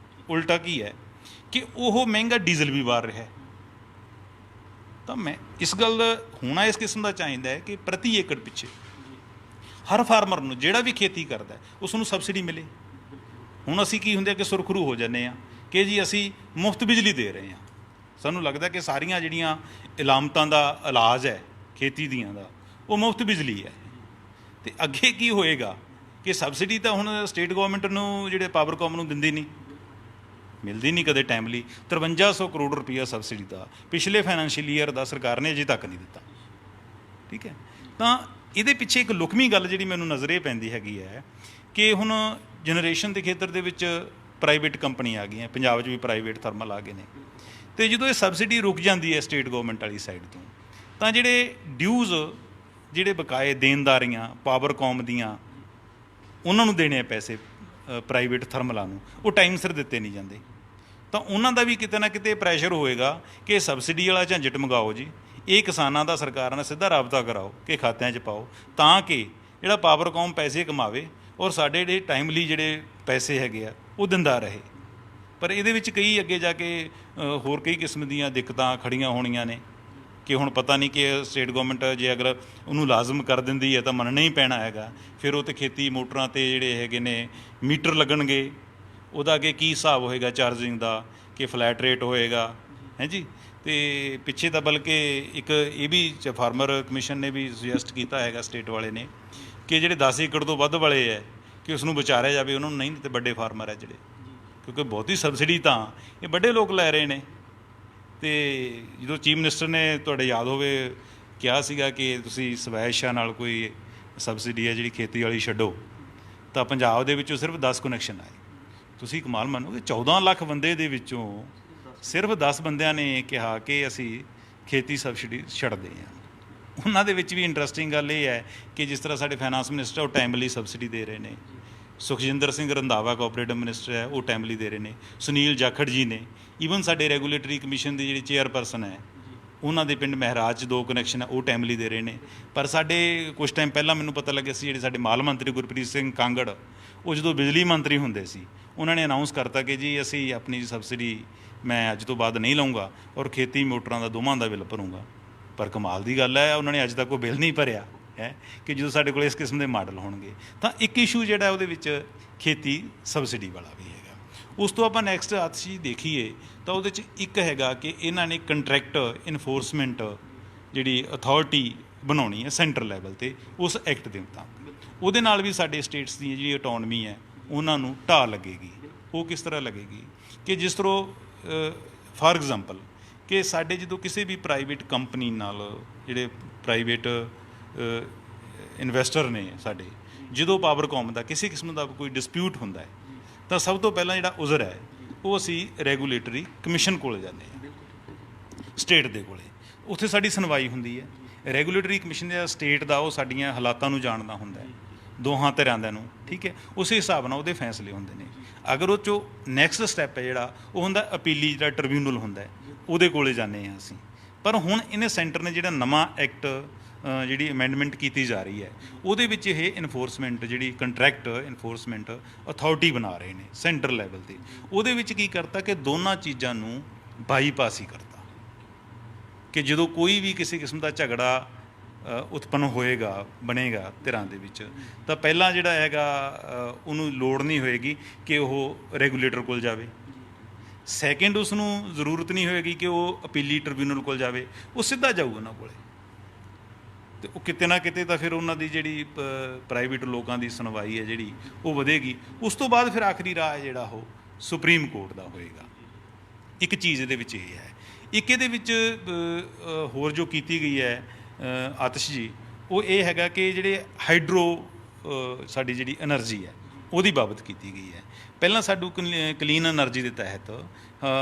ਉਲਟਾ ਕੀ ਹੈ ਕਿ ਉਹ ਮਹਿੰਗਾ ਡੀਜ਼ਲ ਵੀ ਵਾਰ ਰਿਹਾ। ਤਾਂ ਮੈਂ ਇਸ ਗੱਲ ਹੋਣਾ ਇਸ ਕਿਸਮ ਦਾ ਚਾਹੀਦਾ ਹੈ ਕਿ ਪ੍ਰਤੀ ਏਕੜ ਪਿੱਛੇ ਹਰ ਫਾਰਮਰ ਨੂੰ, ਜਿਹੜਾ ਵੀ ਖੇਤੀ ਕਰਦਾ, ਉਸ ਨੂੰ ਸਬਸਿਡੀ ਮਿਲੇ। ਹੁਣ ਅਸੀਂ ਕੀ ਹੁੰਦੇ ਕਿ ਸੁਰਖਰੂ ਹੋ ਜਾਂਦੇ ਹਾਂ ਕਿ ਜੀ ਅਸੀਂ ਮੁਫਤ ਬਿਜਲੀ ਦੇ ਰਹੇ ਹਾਂ। ਸਾਨੂੰ ਲੱਗਦਾ ਕਿ ਸਾਰੀਆਂ ਜਿਹੜੀਆਂ ਇਲਾਮਤਾਂ ਦਾ ਇਲਾਜ ਹੈ ਖੇਤੀ ਦੀਆਂ ਦਾ, ਉਹ ਮੁਫਤ ਬਿਜਲੀ ਹੈ। ਅਤੇ ਅੱਗੇ ਕੀ ਹੋਏਗਾ ਕਿ ਸਬਸਿਡੀ ਤਾਂ ਹੁਣ ਸਟੇਟ ਗੌਰਮੈਂਟ ਨੂੰ, ਜਿਹੜੇ ਪਾਵਰਕੌਮ ਨੂੰ ਦਿੰਦੀ ਨਹੀਂ, ਮਿਲਦੀ ਨਹੀਂ ਕਦੇ ਟਾਈਮਲੀ। 5300 ਕਰੋੜ ਰੁਪਈਆ ਸਬਸਿਡੀ ਦਾ ਪਿਛਲੇ ਫਾਈਨੈਂਸ਼ੀਅਲ ਈਅਰ ਦਾ ਸਰਕਾਰ ਨੇ ਅਜੇ ਤੱਕ ਨਹੀਂ ਦਿੱਤਾ। ਠੀਕ ਹੈ। ਤਾਂ ਇਹਦੇ ਪਿੱਛੇ ਇੱਕ ਲੁਕਵੀਂ ਗੱਲ ਜਿਹੜੀ ਮੈਨੂੰ ਨਜ਼ਰ ਇਹ ਪੈਂਦੀ ਹੈਗੀ ਹੈ ਕਿ ਹੁਣ ਜਨਰੇਸ਼ਨ ਦੇ ਖੇਤਰ ਦੇ ਵਿੱਚ ਪ੍ਰਾਈਵੇਟ ਕੰਪਨੀ ਆ ਗਈਆਂ, ਪੰਜਾਬ 'ਚ ਵੀ ਪ੍ਰਾਈਵੇਟ ਥਰਮਲ ਆ ਗਏ ਨੇ। ਅਤੇ ਜਦੋਂ ਇਹ ਸਬਸਿਡੀ ਰੁਕ ਜਾਂਦੀ ਹੈ ਸਟੇਟ ਗੌਰਮੈਂਟ ਵਾਲੀ ਸਾਈਡ ਤੋਂ, ਤਾਂ ਜਿਹੜੇ ਡਿਊਜ਼, ਜਿਹੜੇ ਬਕਾਏ ਦੇਣਦਾਰੀਆਂ ਪਾਵਰਕੌਮ ਦੀਆਂ, ਉਹਨਾਂ ਨੂੰ ਦੇਣੇ ਆ ਪੈਸੇ ਪ੍ਰਾਈਵੇਟ ਥਰਮਲਾਂ ਨੂੰ, ਉਹ ਟਾਈਮ ਸਿਰ ਦਿੱਤੇ ਨਹੀਂ ਜਾਂਦੇ। ਤਾਂ ਉਹਨਾਂ ਦਾ ਵੀ ਕਿਤੇ ਨਾ ਕਿਤੇ ਪ੍ਰੈਸ਼ਰ ਹੋਏਗਾ ਕਿ ਸਬਸਿਡੀ ਵਾਲਾ ਝੰਜਟ ਮੰਗਾਓ ਜੀ, ਇਹ ਕਿਸਾਨਾਂ ਦਾ ਸਰਕਾਰਾਂ ਨਾਲ ਸਿੱਧਾ ਰਾਬਤਾ ਕਰਾਓ ਕਿ ਖਾਤਿਆਂ 'ਚ ਪਾਓ, ਤਾਂ ਕਿ ਜਿਹੜਾ ਪਾਵਰਕੌਮ ਪੈਸੇ ਕਮਾਵੇ ਔਰ ਸਾਡੇ ਜਿਹੜੇ ਟਾਈਮਲੀ ਜਿਹੜੇ ਪੈਸੇ ਹੈਗੇ ਆ ਉਹ ਦਿੰਦਾ ਰਹੇ। ਪਰ ਇਹਦੇ ਵਿੱਚ ਕਈ ਅੱਗੇ ਜਾ ਕੇ ਹੋਰ ਕਈ ਕਿਸਮ ਦੀਆਂ ਦਿੱਕਤਾਂ ਖੜੀਆਂ ਹੋਣੀਆਂ ਨੇ ਕਿ ਹੁਣ ਪਤਾ ਨਹੀਂ ਕਿ ਸਟੇਟ ਗੌਰਮੈਂਟ ਜੇ ਅਗਰ ਉਹਨੂੰ ਲਾਜ਼ਮ ਕਰ ਦਿੰਦੀ ਹੈ ਤਾਂ ਮੰਨਣਾ ਹੀ ਪੈਣਾ ਹੈਗਾ। ਫਿਰ ਉਹ 'ਤੇ ਖੇਤੀ ਮੋਟਰਾਂ 'ਤੇ ਜਿਹੜੇ ਹੈਗੇ ਨੇ ਮੀਟਰ ਲੱਗਣਗੇ, ਉਹਦਾ ਅੱਗੇ ਕੀ ਹਿਸਾਬ ਹੋਏਗਾ ਚਾਰਜਿੰਗ ਦਾ, ਕਿ ਫਲੈਟ ਰੇਟ ਹੋਏਗਾ, ਹੈ ਜੀ। ਅਤੇ ਪਿੱਛੇ ਤਾਂ ਬਲਕਿ ਇੱਕ ਇਹ ਵੀ ਫਾਰਮਰ ਕਮਿਸ਼ਨ ਨੇ ਵੀ ਸੁਜੈਸਟ ਕੀਤਾ ਹੈਗਾ ਸਟੇਟ ਵਾਲੇ ਨੇ ਕਿ ਜਿਹੜੇ 10 ਏਕੜ ਤੋਂ ਵੱਧ ਵਾਲੇ ਹੈ ਕਿ ਉਸ ਨੂੰ ਵਿਚਾਰਿਆ ਜਾਵੇ, ਉਹਨਾਂ ਨੂੰ ਨਹੀਂ ਦਿੱਤੇ, ਵੱਡੇ ਫਾਰਮਰ ਹੈ ਜਿਹੜੇ, ਕਿਉਂਕਿ ਬਹੁਤੀ ਸਬਸਿਡੀ ਤਾਂ ਇਹ ਵੱਡੇ ਲੋਕ ਲੈ ਰਹੇ ਨੇ। ਅਤੇ ਜਦੋਂ ਚੀਫ ਮਿਨਿਸਟਰ ਨੇ, ਤੁਹਾਡੇ ਯਾਦ ਹੋਵੇ, ਕਿਹਾ ਸੀਗਾ ਕਿ ਤੁਸੀਂ ਸਵੈਛਾ ਨਾਲ ਕੋਈ ਸਬਸਿਡੀ ਹੈ ਜਿਹੜੀ ਖੇਤੀ ਵਾਲੀ ਛੱਡੋ, ਤਾਂ ਪੰਜਾਬ ਦੇ ਵਿੱਚੋਂ ਸਿਰਫ 10 ਕਨੈਕਸ਼ਨ ਆਏ। ਤੁਸੀਂ ਕਮਾਲ ਮੰਨੋਗੇ 14 ਲੱਖ ਬੰਦੇ ਦੇ ਵਿੱਚੋਂ ਸਿਰਫ 10 ਬੰਦਿਆਂ ਨੇ ਕਿਹਾ ਕਿ ਅਸੀਂ ਖੇਤੀ ਸਬਸਿਡੀ ਛੱਡਦੇ ਹਾਂ। ਉਹਨਾਂ ਦੇ ਵਿੱਚ ਵੀ ਇੰਟਰਸਟਿੰਗ ਗੱਲ ਇਹ ਹੈ ਕਿ ਜਿਸ ਤਰ੍ਹਾਂ ਸਾਡੇ ਫਾਈਨਾਂਸ ਮਿਨਿਸਟਰ ਉਹ ਟਾਈਮਲੀ ਸਬਸਿਡੀ ਦੇ ਰਹੇ ਨੇ, ਸੁਖਜਿੰਦਰ ਸਿੰਘ ਰੰਧਾਵਾ ਕੋਆਪਰੇਟਿਵ ਮਿਨਿਸਟਰ ਹੈ ਉਹ ਟਾਈਮਲੀ ਦੇ ਰਹੇ ਨੇ, ਸੁਨੀਲ ਜਾਖੜ ਜੀ ਨੇ, ਈਵਨ ਸਾਡੇ ਰੈਗੂਲੇਟਰੀ ਕਮਿਸ਼ਨ ਦੀ ਜਿਹੜੀ ਚੇਅਰਪਰਸਨ ਹੈ ਉਹਨਾਂ ਦੇ ਪਿੰਡ ਮਹਿਰਾਜ 'ਚ 2 ਕਨੈਕਸ਼ਨ ਹੈ ਉਹ ਟਾਈਮਲੀ ਦੇ ਰਹੇ ਨੇ। ਪਰ ਸਾਡੇ ਕੁਛ ਟਾਈਮ ਪਹਿਲਾਂ ਮੈਨੂੰ ਪਤਾ ਲੱਗਿਆ ਸੀ ਜਿਹੜੇ ਸਾਡੇ ਮਾਲ ਮੰਤਰੀ ਗੁਰਪ੍ਰੀਤ ਸਿੰਘ ਕਾਂਗੜ, ਉਹ ਜਦੋਂ ਬਿਜਲੀ ਮੰਤਰੀ ਹੁੰਦੇ ਸੀ, ਉਹਨਾਂ ਨੇ ਅਨਾਊਂਸ ਕਰਤਾ ਕਿ ਜੀ ਅਸੀਂ ਆਪਣੀ ਸਬਸਿਡੀ ਮੈਂ ਅੱਜ ਤੋਂ ਬਾਅਦ ਨਹੀਂ ਲਊਂਗਾ ਔਰ ਖੇਤੀ ਮੋਟਰਾਂ ਦਾ ਦੋਵਾਂ ਦਾ ਬਿੱਲ ਭਰੂੰਗਾ। ਪਰ ਕਮਾਲ ਦੀ ਗੱਲ ਹੈ, ਉਹਨਾਂ ਨੇ ਅੱਜ ਤੱਕ ਕੋਈ ਬਿੱਲ ਨਹੀਂ ਭਰਿਆ ਹੈ ਕਿ ਜਦੋਂ ਸਾਡੇ ਕੋਲ ਇਸ ਕਿਸਮ ਦੇ ਮਾਡਲ ਹੋਣਗੇ। ਤਾਂ ਇੱਕ ਇਸ਼ੂ ਜਿਹੜਾ ਉਹਦੇ ਵਿੱਚ ਖੇਤੀ ਸਬਸਿਡੀ ਵਾਲਾ ਵੀ ਹੈਗਾ। ਉਸ ਤੋਂ ਆਪਾਂ ਨੈਕਸਟ ਆਤਸ਼ੀ ਦੇਖੀਏ ਤਾਂ ਉਹਦੇ 'ਚ ਇੱਕ ਹੈਗਾ ਕਿ ਇਹਨਾਂ ਨੇ ਕੰਟਰੈਕਟ ਇਨਫੋਰਸਮੈਂਟ ਜਿਹੜੀ ਅਥਾਰਟੀ ਬਣਾਉਣੀ ਹੈ ਸੈਂਟਰ ਲੈਵਲ 'ਤੇ ਉਸ ਐਕਟ ਦੇ ਮੁਤਾਬਕ। ਉਹਦੇ ਨਾਲ ਵੀ ਸਾਡੇ ਸਟੇਟਸ ਦੀ ਜਿਹੜੀ ਆਟੋਨਮੀ ਹੈ ਉਹਨਾਂ ਨੂੰ ਢਾਹ ਲੱਗੇਗੀ। ਉਹ ਕਿਸ ਤਰ੍ਹਾਂ ਲੱਗੇਗੀ ਕਿ ਜਿਸ ਤਰ੍ਹਾਂ ਫਾਰ ਐਗਜ਼ਾਮਪਲ ਕਿ ਸਾਡੇ ਜਦੋਂ ਕਿਸੇ ਵੀ ਪ੍ਰਾਈਵੇਟ ਕੰਪਨੀ ਨਾਲ ਜਿਹੜੇ ਪ੍ਰਾਈਵੇਟ ਇਨਵੈਸਟਰ ਨੇ ਸਾਡੇ, ਜਦੋਂ ਪਾਵਰਕੌਮ ਦਾ ਕਿਸੇ ਕਿਸਮ ਦਾ ਕੋਈ ਡਿਸਪਿਊਟ ਹੁੰਦਾ ਹੈ ਤਾਂ ਸਭ ਤੋਂ ਪਹਿਲਾਂ ਜਿਹੜਾ ਉਜ਼ਰ ਹੈ ਉਹ ਅਸੀਂ ਰੈਗੂਲੇਟਰੀ ਕਮਿਸ਼ਨ ਕੋਲ ਜਾਂਦੇ ਹਾਂ, ਸਟੇਟ ਦੇ ਕੋਲੇ। ਉੱਥੇ ਸਾਡੀ ਸੁਣਵਾਈ ਹੁੰਦੀ ਹੈ। ਰੈਗੂਲੇਟਰੀ ਕਮਿਸ਼ਨ ਦਾ ਸਟੇਟ ਦਾ ਉਹ ਸਾਡੀਆਂ ਹਾਲਾਤਾਂ ਨੂੰ ਜਾਣਦਾ ਹੁੰਦਾ ਹੈ, ਦੋਹਾਂ ਧਿਰਾਂ ਦਾ ਨੂੰ, ਠੀਕ ਹੈ। ਉਸੇ ਹਿਸਾਬ ਨਾਲ ਉਹਦੇ ਫੈਸਲੇ ਹੁੰਦੇ ਨੇ। ਅਗਰ ਉਹ 'ਚੋਂ ਨੈਕਸਟ ਸਟੈਪ ਹੈ ਜਿਹੜਾ ਉਹ ਹੁੰਦਾ ਅਪੀਲੀ, ਜਿਹੜਾ ਟ੍ਰਿਬਿਊਨਲ ਹੁੰਦਾ ਹੈ, ਉਹਦੇ ਕੋਲੇ ਜਾਂਦੇ ਹਾਂ ਅਸੀਂ। ਪਰ ਹੁਣ ਇਹਨੇ ਸੈਂਟਰ ਨੇ ਜਿਹੜਾ ਨਵਾਂ ਐਕਟ ਜਿਹੜੀ ਅਮੈਂਡਮੈਂਟ ਕੀਤੀ ਜਾ ਰਹੀ ਹੈ ਉਹਦੇ ਵਿੱਚ ਇਹ ਇਨਫੋਰਸਮੈਂਟ ਜਿਹੜੀ ਕੰਟਰੈਕਟ ਇਨਫੋਰਸਮੈਂਟ ਅਥਾਰਟੀ ਬਣਾ ਰਹੇ ਨੇ ਸੈਂਟਰ ਲੈਵਲ 'ਤੇ। ਉਹਦੇ ਵਿੱਚ ਕੀ ਕਰਤਾ ਕਿ ਦੋਨਾਂ ਚੀਜ਼ਾਂ ਨੂੰ ਬਾਈਪਾਸ ਹੀ ਕਰਤਾ ਕਿ ਜਦੋਂ ਕੋਈ ਵੀ ਕਿਸੇ ਕਿਸਮ ਦਾ ਝਗੜਾ ਉਤਪੰਨ ਹੋਏਗਾ, ਬਣੇਗਾ ਧਿਰਾਂ ਦੇ ਵਿੱਚ, ਤਾਂ ਪਹਿਲਾਂ ਜਿਹੜਾ ਹੈਗਾ ਉਹਨੂੰ ਲੋੜ ਨਹੀਂ ਹੋਏਗੀ ਕਿ ਉਹ ਰੈਗੂਲੇਟਰ ਕੋਲ ਜਾਵੇ, ਸੈਕਿੰਡ ਉਸ ਨੂੰ ਜ਼ਰੂਰਤ ਨਹੀਂ ਹੋਏਗੀ ਕਿ ਉਹ ਅਪੀਲੀ ਟ੍ਰਿਬਿਊਨਲ ਕੋਲ ਜਾਵੇ, ਉਹ ਸਿੱਧਾ ਜਾਊ ਉਹਨਾਂ ਕੋਲੇ, ਤੇ ਉਹ ਕਿਤੇ ਨਾ ਕਿਤੇ ਤਾਂ ਫਿਰ ਉਹਨਾਂ ਦੀ ਜਿਹੜੀ ਪ੍ਰਾਈਵੇਟ ਲੋਕਾਂ ਦੀ ਸੁਣਵਾਈ ਹੈ ਜਿਹੜੀ ਉਹ ਵਧੇਗੀ। ਉਸ ਤੋਂ ਬਾਅਦ ਫਿਰ ਆਖਰੀ ਰਾਹ ਜਿਹੜਾ ਉਹ ਸੁਪਰੀਮ ਕੋਰਟ ਦਾ ਹੋਏਗਾ। ਇੱਕ ਚੀਜ਼ ਇਹਦੇ ਵਿੱਚ ਇਹ ਹੈ। ਇੱਕ ਇਹਦੇ ਵਿੱਚ ਹੋਰ ਜੋ ਕੀਤੀ ਗਈ ਹੈ ਆਤਿਸ਼ ਜੀ, ਉਹ ਇਹ ਹੈਗਾ ਕਿ ਜਿਹੜੇ ਹਾਈਡਰੋ ਸਾਡੀ ਜਿਹੜੀ એનર્ਜੀ ਹੈ ਉਹਦੀ ਬਾਬਤ ਕੀਤੀ ਗਈ ਹੈ। ਪਹਿਲਾਂ ਸਾਨੂੰ ਕਲੀਨ એનર્ਜੀ ਦੇ ਤਹਿਤ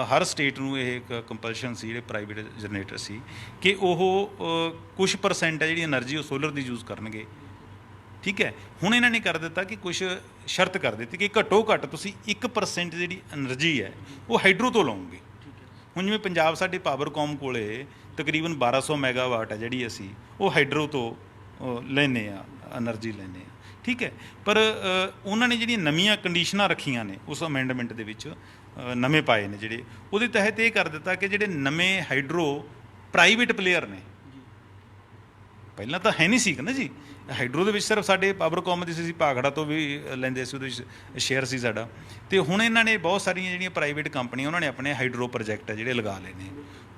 ਹਰ ਸਟੇਟ ਨੂੰ ਇਹ ਇੱਕ ਕੰਪਲਸ਼ਨ ਸੀ, ਜਿਹੜੇ ਪ੍ਰਾਈਵੇਟ ਜਨਰੇਟਰ ਸੀ, ਕਿ ਉਹ ਕੁਛ ਪਰਸੈਂਟ ਹੈ ਜਿਹੜੀ એનર્ਜੀ ਉਹ ਸੋਲਰ ਦੀ ਯੂਜ਼ ਕਰਨਗੇ। ਠੀਕ ਹੈ, ਹੁਣ ਇਹਨਾਂ ਨੇ ਕਰ ਦਿੱਤਾ ਕਿ ਕੁਛ ਸ਼ਰਤ ਕਰ ਦਿੱਤੀ ਕਿ ਘੱਟੋ ਘੱਟ ਤੁਸੀਂ 1% ਜਿਹੜੀ એનર્ਜੀ ਹੈ ਉਹ ਹਾਈਡਰੋ ਤੋਂ ਲਓਗੇ। ਹੁਣ ਜਿਵੇਂ ਪੰਜਾਬ ਸਾਡੇ ਪਾਵਰਕੌਮ ਕੋਲੇ ਤਕਰੀਬਨ 1200 ਮੈਗਾਵਾਟ ਹੈ ਜਿਹੜੀ ਅਸੀਂ ਉਹ ਹਾਈਡਰੋ ਤੋਂ ਲੈਂਦੇ ਆ, એનર્ਜੀ ਲੈਂਦੇ ਆ। ਠੀਕ ਹੈ, ਪਰ ਉਹਨਾਂ ਨੇ ਜਿਹੜੀਆਂ ਨਵੀਆਂ ਕੰਡੀਸ਼ਨਾਂ ਰੱਖੀਆਂ ਨੇ ਉਸ ਅਮੈਂਡਮੈਂਟ ਦੇ ਵਿੱਚ, ਨਵੇਂ ਪਾਏ ਨੇ ਜਿਹੜੇ, ਉਹਦੇ ਤਹਿਤ ਇਹ ਕਰ ਦਿੱਤਾ ਕਿ ਜਿਹੜੇ ਨਵੇਂ ਹਾਈਡਰੋ ਪ੍ਰਾਈਵੇਟ ਪਲੇਅਰ ਨੇ, ਪਹਿਲਾਂ ਤਾਂ ਹੈ ਨਹੀਂ ਸੀ ਨਾ ਜੀ, ਹਾਈਡਰੋ ਦੇ ਵਿੱਚ ਸਿਰਫ ਸਾਡੇ ਪਾਵਰਕੌਮ ਦੀ ਸੀ, ਭਾਖੜਾ ਤੋਂ ਵੀ ਲੈਂਦੇ ਸੀ, ਉਹਦੇ ਵਿੱਚ ਸ਼ੇਅਰ ਸੀ ਸਾਡਾ। ਅਤੇ ਹੁਣ ਇਹਨਾਂ ਨੇ ਬਹੁਤ ਸਾਰੀਆਂ ਜਿਹੜੀਆਂ ਪ੍ਰਾਈਵੇਟ ਕੰਪਨੀਆਂ ਉਹਨਾਂ ਨੇ ਆਪਣੇ ਹਾਈਡਰੋ ਪ੍ਰੋਜੈਕਟ ਹੈ ਜਿਹੜੇ ਲਗਾ ਲਏ ਨੇ।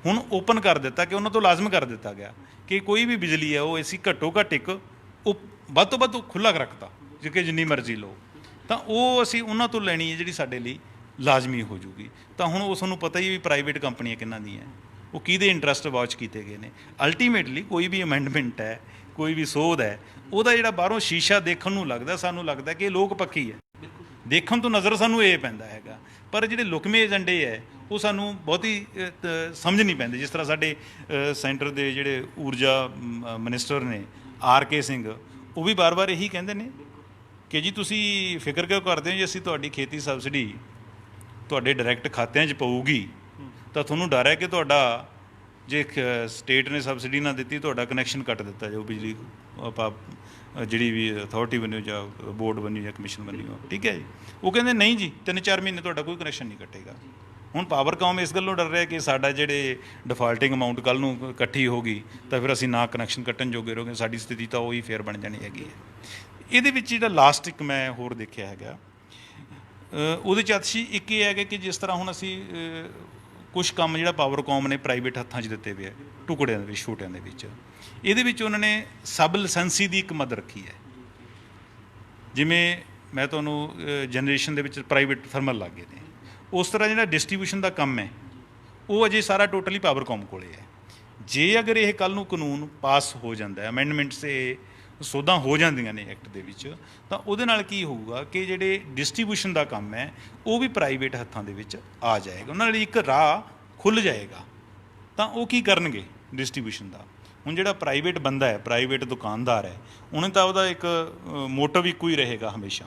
ਹੁਣ ਓਪਨ ਕਰ ਦਿੱਤਾ ਕਿ ਉਹਨਾਂ ਤੋਂ ਲਾਜ਼ਮ ਕਰ ਦਿੱਤਾ ਗਿਆ ਕਿ ਕੋਈ ਵੀ ਬਿਜਲੀ ਹੈ ਉਹ ਅਸੀਂ ਘੱਟੋ ਘੱਟ ਇੱਕ ਉਹ ਵੱਧ ਤੋਂ ਵੱਧ ਖੁੱਲ੍ਹਾ ਰੱਖਤਾ ਕਿ ਜਿੰਨੀ ਮਰਜ਼ੀ ਲਓ, ਤਾਂ ਉਹ ਅਸੀਂ ਉਹਨਾਂ ਤੋਂ ਲੈਣੀ ਹੈ ਜਿਹੜੀ ਸਾਡੇ ਲਈ ਲਾਜ਼ਮੀ ਹੋ ਜੂਗੀ। ਤਾਂ ਹੁਣ ਉਹ ਤੁਹਾਨੂੰ ਪਤਾ ਹੀ ਵੀ ਪ੍ਰਾਈਵੇਟ ਕੰਪਨੀਆਂ ਕਿਹਨਾਂ ਦੀਆਂ, ਉਹ ਕਿਹਦੇ ਇੰਟਰਸਟ ਵਾਚ ਕੀਤੇ ਗਏ ਨੇ। ਅਲਟੀਮੇਟਲੀ ਕੋਈ ਵੀ ਅਮੈਂਡਮੈਂਟ ਹੈ, ਕੋਈ ਵੀ ਸੋਧ ਹੈ, ਉਹਦਾ ਜਿਹੜਾ ਬਾਹਰੋਂ ਸ਼ੀਸ਼ਾ ਦੇਖਣ ਨੂੰ ਲੱਗਦਾ, ਸਾਨੂੰ ਲੱਗਦਾ ਕਿ ਇਹ ਲੋਕ ਪੱਖੀ ਹੈ, ਦੇਖਣ ਤੋਂ ਨਜ਼ਰ ਸਾਨੂੰ ਇਹ ਪੈਂਦਾ ਹੈਗਾ, ਪਰ ਜਿਹੜੇ ਲੁਕਵੇਂ ਏਜੰਡੇ ਹੈ ਉਹ ਸਾਨੂੰ ਬਹੁਤੀ ਸਮਝ ਨਹੀਂ ਪੈਂਦੇ। ਜਿਸ ਤਰ੍ਹਾਂ ਸਾਡੇ ਸੈਂਟਰ ਦੇ ਜਿਹੜੇ ਊਰਜਾ ਮਿਨਿਸਟਰ ਨੇ RK ਸਿੰਘ, ਉਹ ਵੀ ਵਾਰ-ਵਾਰ ਇਹੀ ਕਹਿੰਦੇ ਨੇ ਕਿ ਜੀ ਤੁਸੀਂ ਫਿਕਰ ਕਿਉਂ ਕਰਦੇ ਹੋ ਜੀ, ਅਸੀਂ ਤੁਹਾਡੀ ਖੇਤੀ ਸਬਸਿਡੀ ਤੁਹਾਡੇ ਡਾਇਰੈਕਟ ਖਾਤਿਆਂ 'ਚ ਪਊਗੀ, ਤਾਂ ਤੁਹਾਨੂੰ ਡਰ ਹੈ ਕਿ ਤੁਹਾਡਾ ਜੇ ਸਟੇਟ ਨੇ ਸਬਸਿਡੀ ਨਾ ਦਿੱਤੀ ਤੁਹਾਡਾ ਕਨੈਕਸ਼ਨ ਕੱਟ ਦਿੱਤਾ ਜਾਊ, ਬਿਜਲੀ ਆਪਾਂ ਜਿਹੜੀ ਵੀ ਅਥਾਰਟੀ ਬਣੀ ਜਾਂ ਬੋਰਡ ਬਣੀ ਜਾਂ ਕਮਿਸ਼ਨ ਬਣੀ ਹੋ। ਠੀਕ ਹੈ ਜੀ, ਉਹ ਕਹਿੰਦੇ ਨਹੀਂ ਜੀ 3-4 ਮਹੀਨੇ ਤੁਹਾਡਾ ਕੋਈ ਕਨੈਕਸ਼ਨ ਨਹੀਂ ਕੱਟੇਗਾ। ਹੁਣ ਪਾਵਰਕੌਮ ਇਸ ਗੱਲੋਂ ਡਰ ਰਿਹਾ ਕਿ ਸਾਡਾ ਜਿਹੜੇ ਡਿਫਾਲਟਿੰਗ ਅਮਾਊਂਟ ਕੱਲ੍ਹ ਨੂੰ ਇਕੱਠੀ ਹੋ ਗਈ ਤਾਂ ਫਿਰ ਅਸੀਂ ਨਾ ਕਨੈਕਸ਼ਨ ਕੱਟਣ ਜੋਗੇ ਰਹੋਗੇ, ਸਾਡੀ ਸਥਿਤੀ ਤਾਂ ਉਹੀ ਫੇਰ ਬਣ ਜਾਣੀ ਹੈਗੀ ਹੈ। ਇਹਦੇ ਵਿੱਚ ਜਿਹੜਾ ਲਾਸਟ ਇੱਕ ਮੈਂ ਹੋਰ ਦੇਖਿਆ ਹੈਗਾ, ਉਹਦੇ 'ਚ ਅੱਛੀ ਇੱਕ ਇਹ ਹੈਗਾ ਕਿ ਜਿਸ ਤਰ੍ਹਾਂ ਹੁਣ ਅਸੀਂ ਕੁਛ ਕੰਮ ਜਿਹੜਾ ਪਾਵਰਕੌਮ ਨੇ ਪ੍ਰਾਈਵੇਟ ਹੱਥਾਂ 'ਚ ਦਿੱਤੇ ਹੋਏ ਆ ਟੁਕੜਿਆਂ ਦੇ ਵਿੱਚ, ਛੋਟਿਆਂ ਦੇ ਵਿੱਚ, ਇਹਦੇ ਵਿੱਚ ਉਹਨਾਂ ਨੇ ਸਬ ਲਾਇਸੈਂਸੀ ਦੀ ਇੱਕ ਮਦ ਰੱਖੀ ਹੈ। ਜਿਵੇਂ ਮੈਂ ਤੁਹਾਨੂੰ ਜਨਰੇਸ਼ਨ ਦੇ ਵਿੱਚ ਪ੍ਰਾਈਵੇਟ ਥਰਮਲ ਲੱਗ ਗਏ ਨੇ, ਉਸ ਤਰ੍ਹਾਂ ਜਿਹੜਾ ਡਿਸਟਰੀਬਿਊਸ਼ਨ ਦਾ ਕੰਮ ਹੈ ਉਹ ਅਜੇ ਸਾਰਾ ਟੋਟਲੀ ਪਾਵਰਕੌਮ ਕੋਲੇ ਹੈ। ਜੇ ਅਗਰ ਇਹ ਕੱਲ੍ਹ ਨੂੰ ਕਾਨੂੰਨ ਪਾਸ ਹੋ ਜਾਂਦਾ, ਅਮੈਂਡਮੈਂਟਸ ਇਹ ਸੋਧਾਂ ਹੋ ਜਾਂਦੀਆਂ ਨੇ ਐਕਟ ਦੇ ਵਿੱਚ, ਤਾਂ ਉਹਦੇ ਨਾਲ ਕੀ ਹੋਊਗਾ ਕਿ ਜਿਹੜੇ ਡਿਸਟਰੀਬਿਊਸ਼ਨ ਦਾ ਕੰਮ ਹੈ ਉਹ ਵੀ ਪ੍ਰਾਈਵੇਟ ਹੱਥਾਂ ਦੇ ਵਿੱਚ ਆ ਜਾਏਗਾ, ਉਹਨਾਂ ਲਈ ਇੱਕ ਰਾਹ ਖੁੱਲ੍ਹ ਜਾਏਗਾ। ਤਾਂ ਉਹ ਕੀ ਕਰਨਗੇ ਡਿਸਟਰੀਬਿਊਸ਼ਨ ਦਾ, ਹੁਣ ਜਿਹੜਾ ਪ੍ਰਾਈਵੇਟ ਬੰਦਾ ਹੈ, ਪ੍ਰਾਈਵੇਟ ਦੁਕਾਨਦਾਰ ਹੈ, ਉਹਨੇ ਤਾਂ ਉਹਦਾ ਇੱਕ ਮੋਟਿਵ ਇੱਕੋ ਹੀ ਰਹੇਗਾ ਹਮੇਸ਼ਾ,